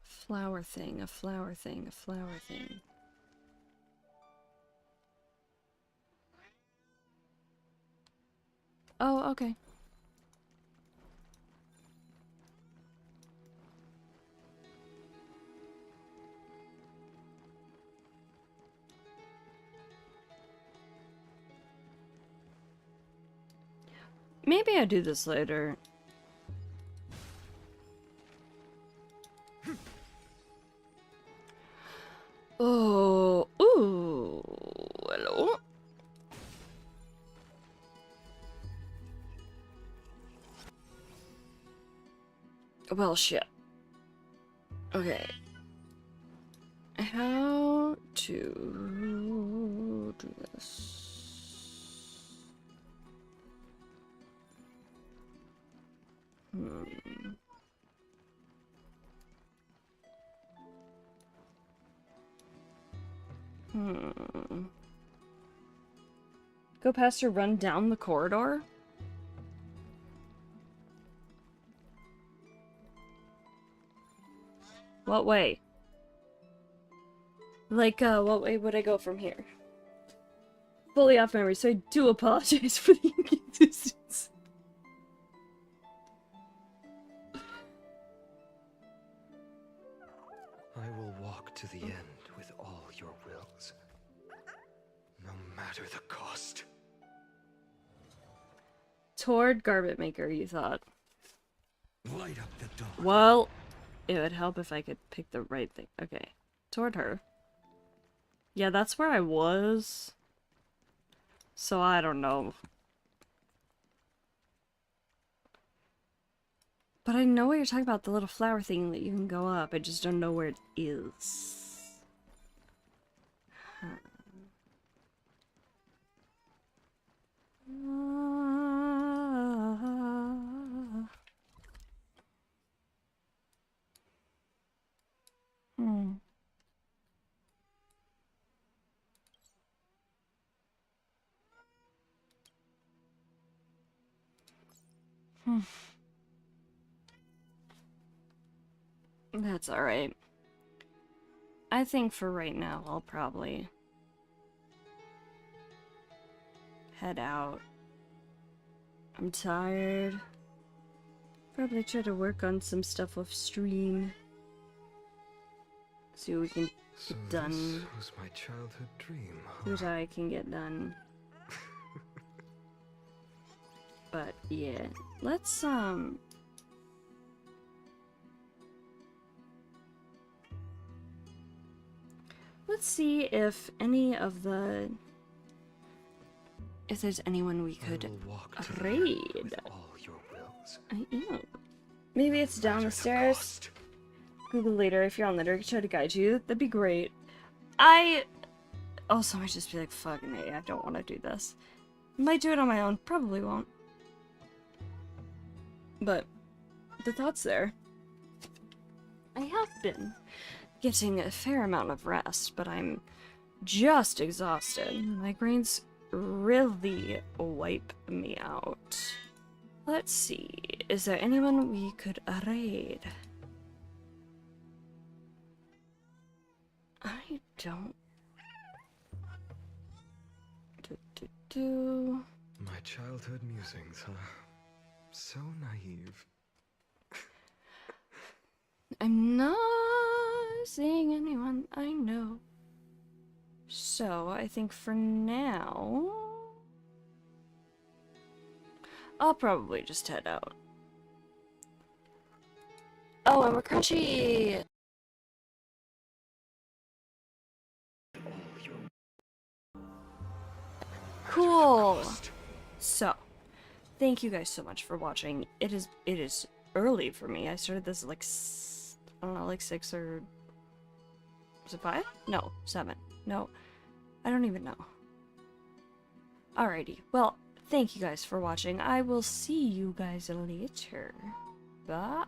Flower thing, a flower thing, a flower thing. Oh, okay. Maybe I do this later. Oh, ooh, hello. Well, shit. Okay. How to do this? Go past or run down the corridor? What way? Like, what way would I go from here? Fully off memory, so I do apologize for the inconsistency. I will walk to the end with all your wills, no matter the cost. Toward Garbage Maker, you thought. Light up the dawn. Well, it would help if I could pick the right thing. Okay. Toward her. Yeah, that's where I was. So I don't know. But I know what you're talking about, the little flower thing that you can go up. I just don't know where it is. Huh. That's alright. I think for right now, I'll probably head out. I'm tired. Probably try to work on some stuff off stream. See what we can get done. This was my childhood dream. See what I can get done. But yeah, let's see if any of the... if there's anyone we could raid. I am. Maybe it's down the stairs. Google later if you're on later. I can try to guide you. That'd be great. I also might just be like, fucking hey, I don't want to do this. Might do it on my own. Probably won't. But the thought's there. I have been getting a fair amount of rest, but I'm just exhausted. Migraines really wipe me out. Let's see. Is there anyone we could raid? I don't... My childhood musings, huh? So naive. I'm not seeing anyone I know. So, I think for now... I'll probably just head out. Oh, and we're crunchy! Cool! So, thank you guys so much for watching. It is early for me. I started this like, I don't know, like 6 or... was it 5? No, 7. No, I don't even know. Alrighty, well, thank you guys for watching. I will see you guys later. Bye.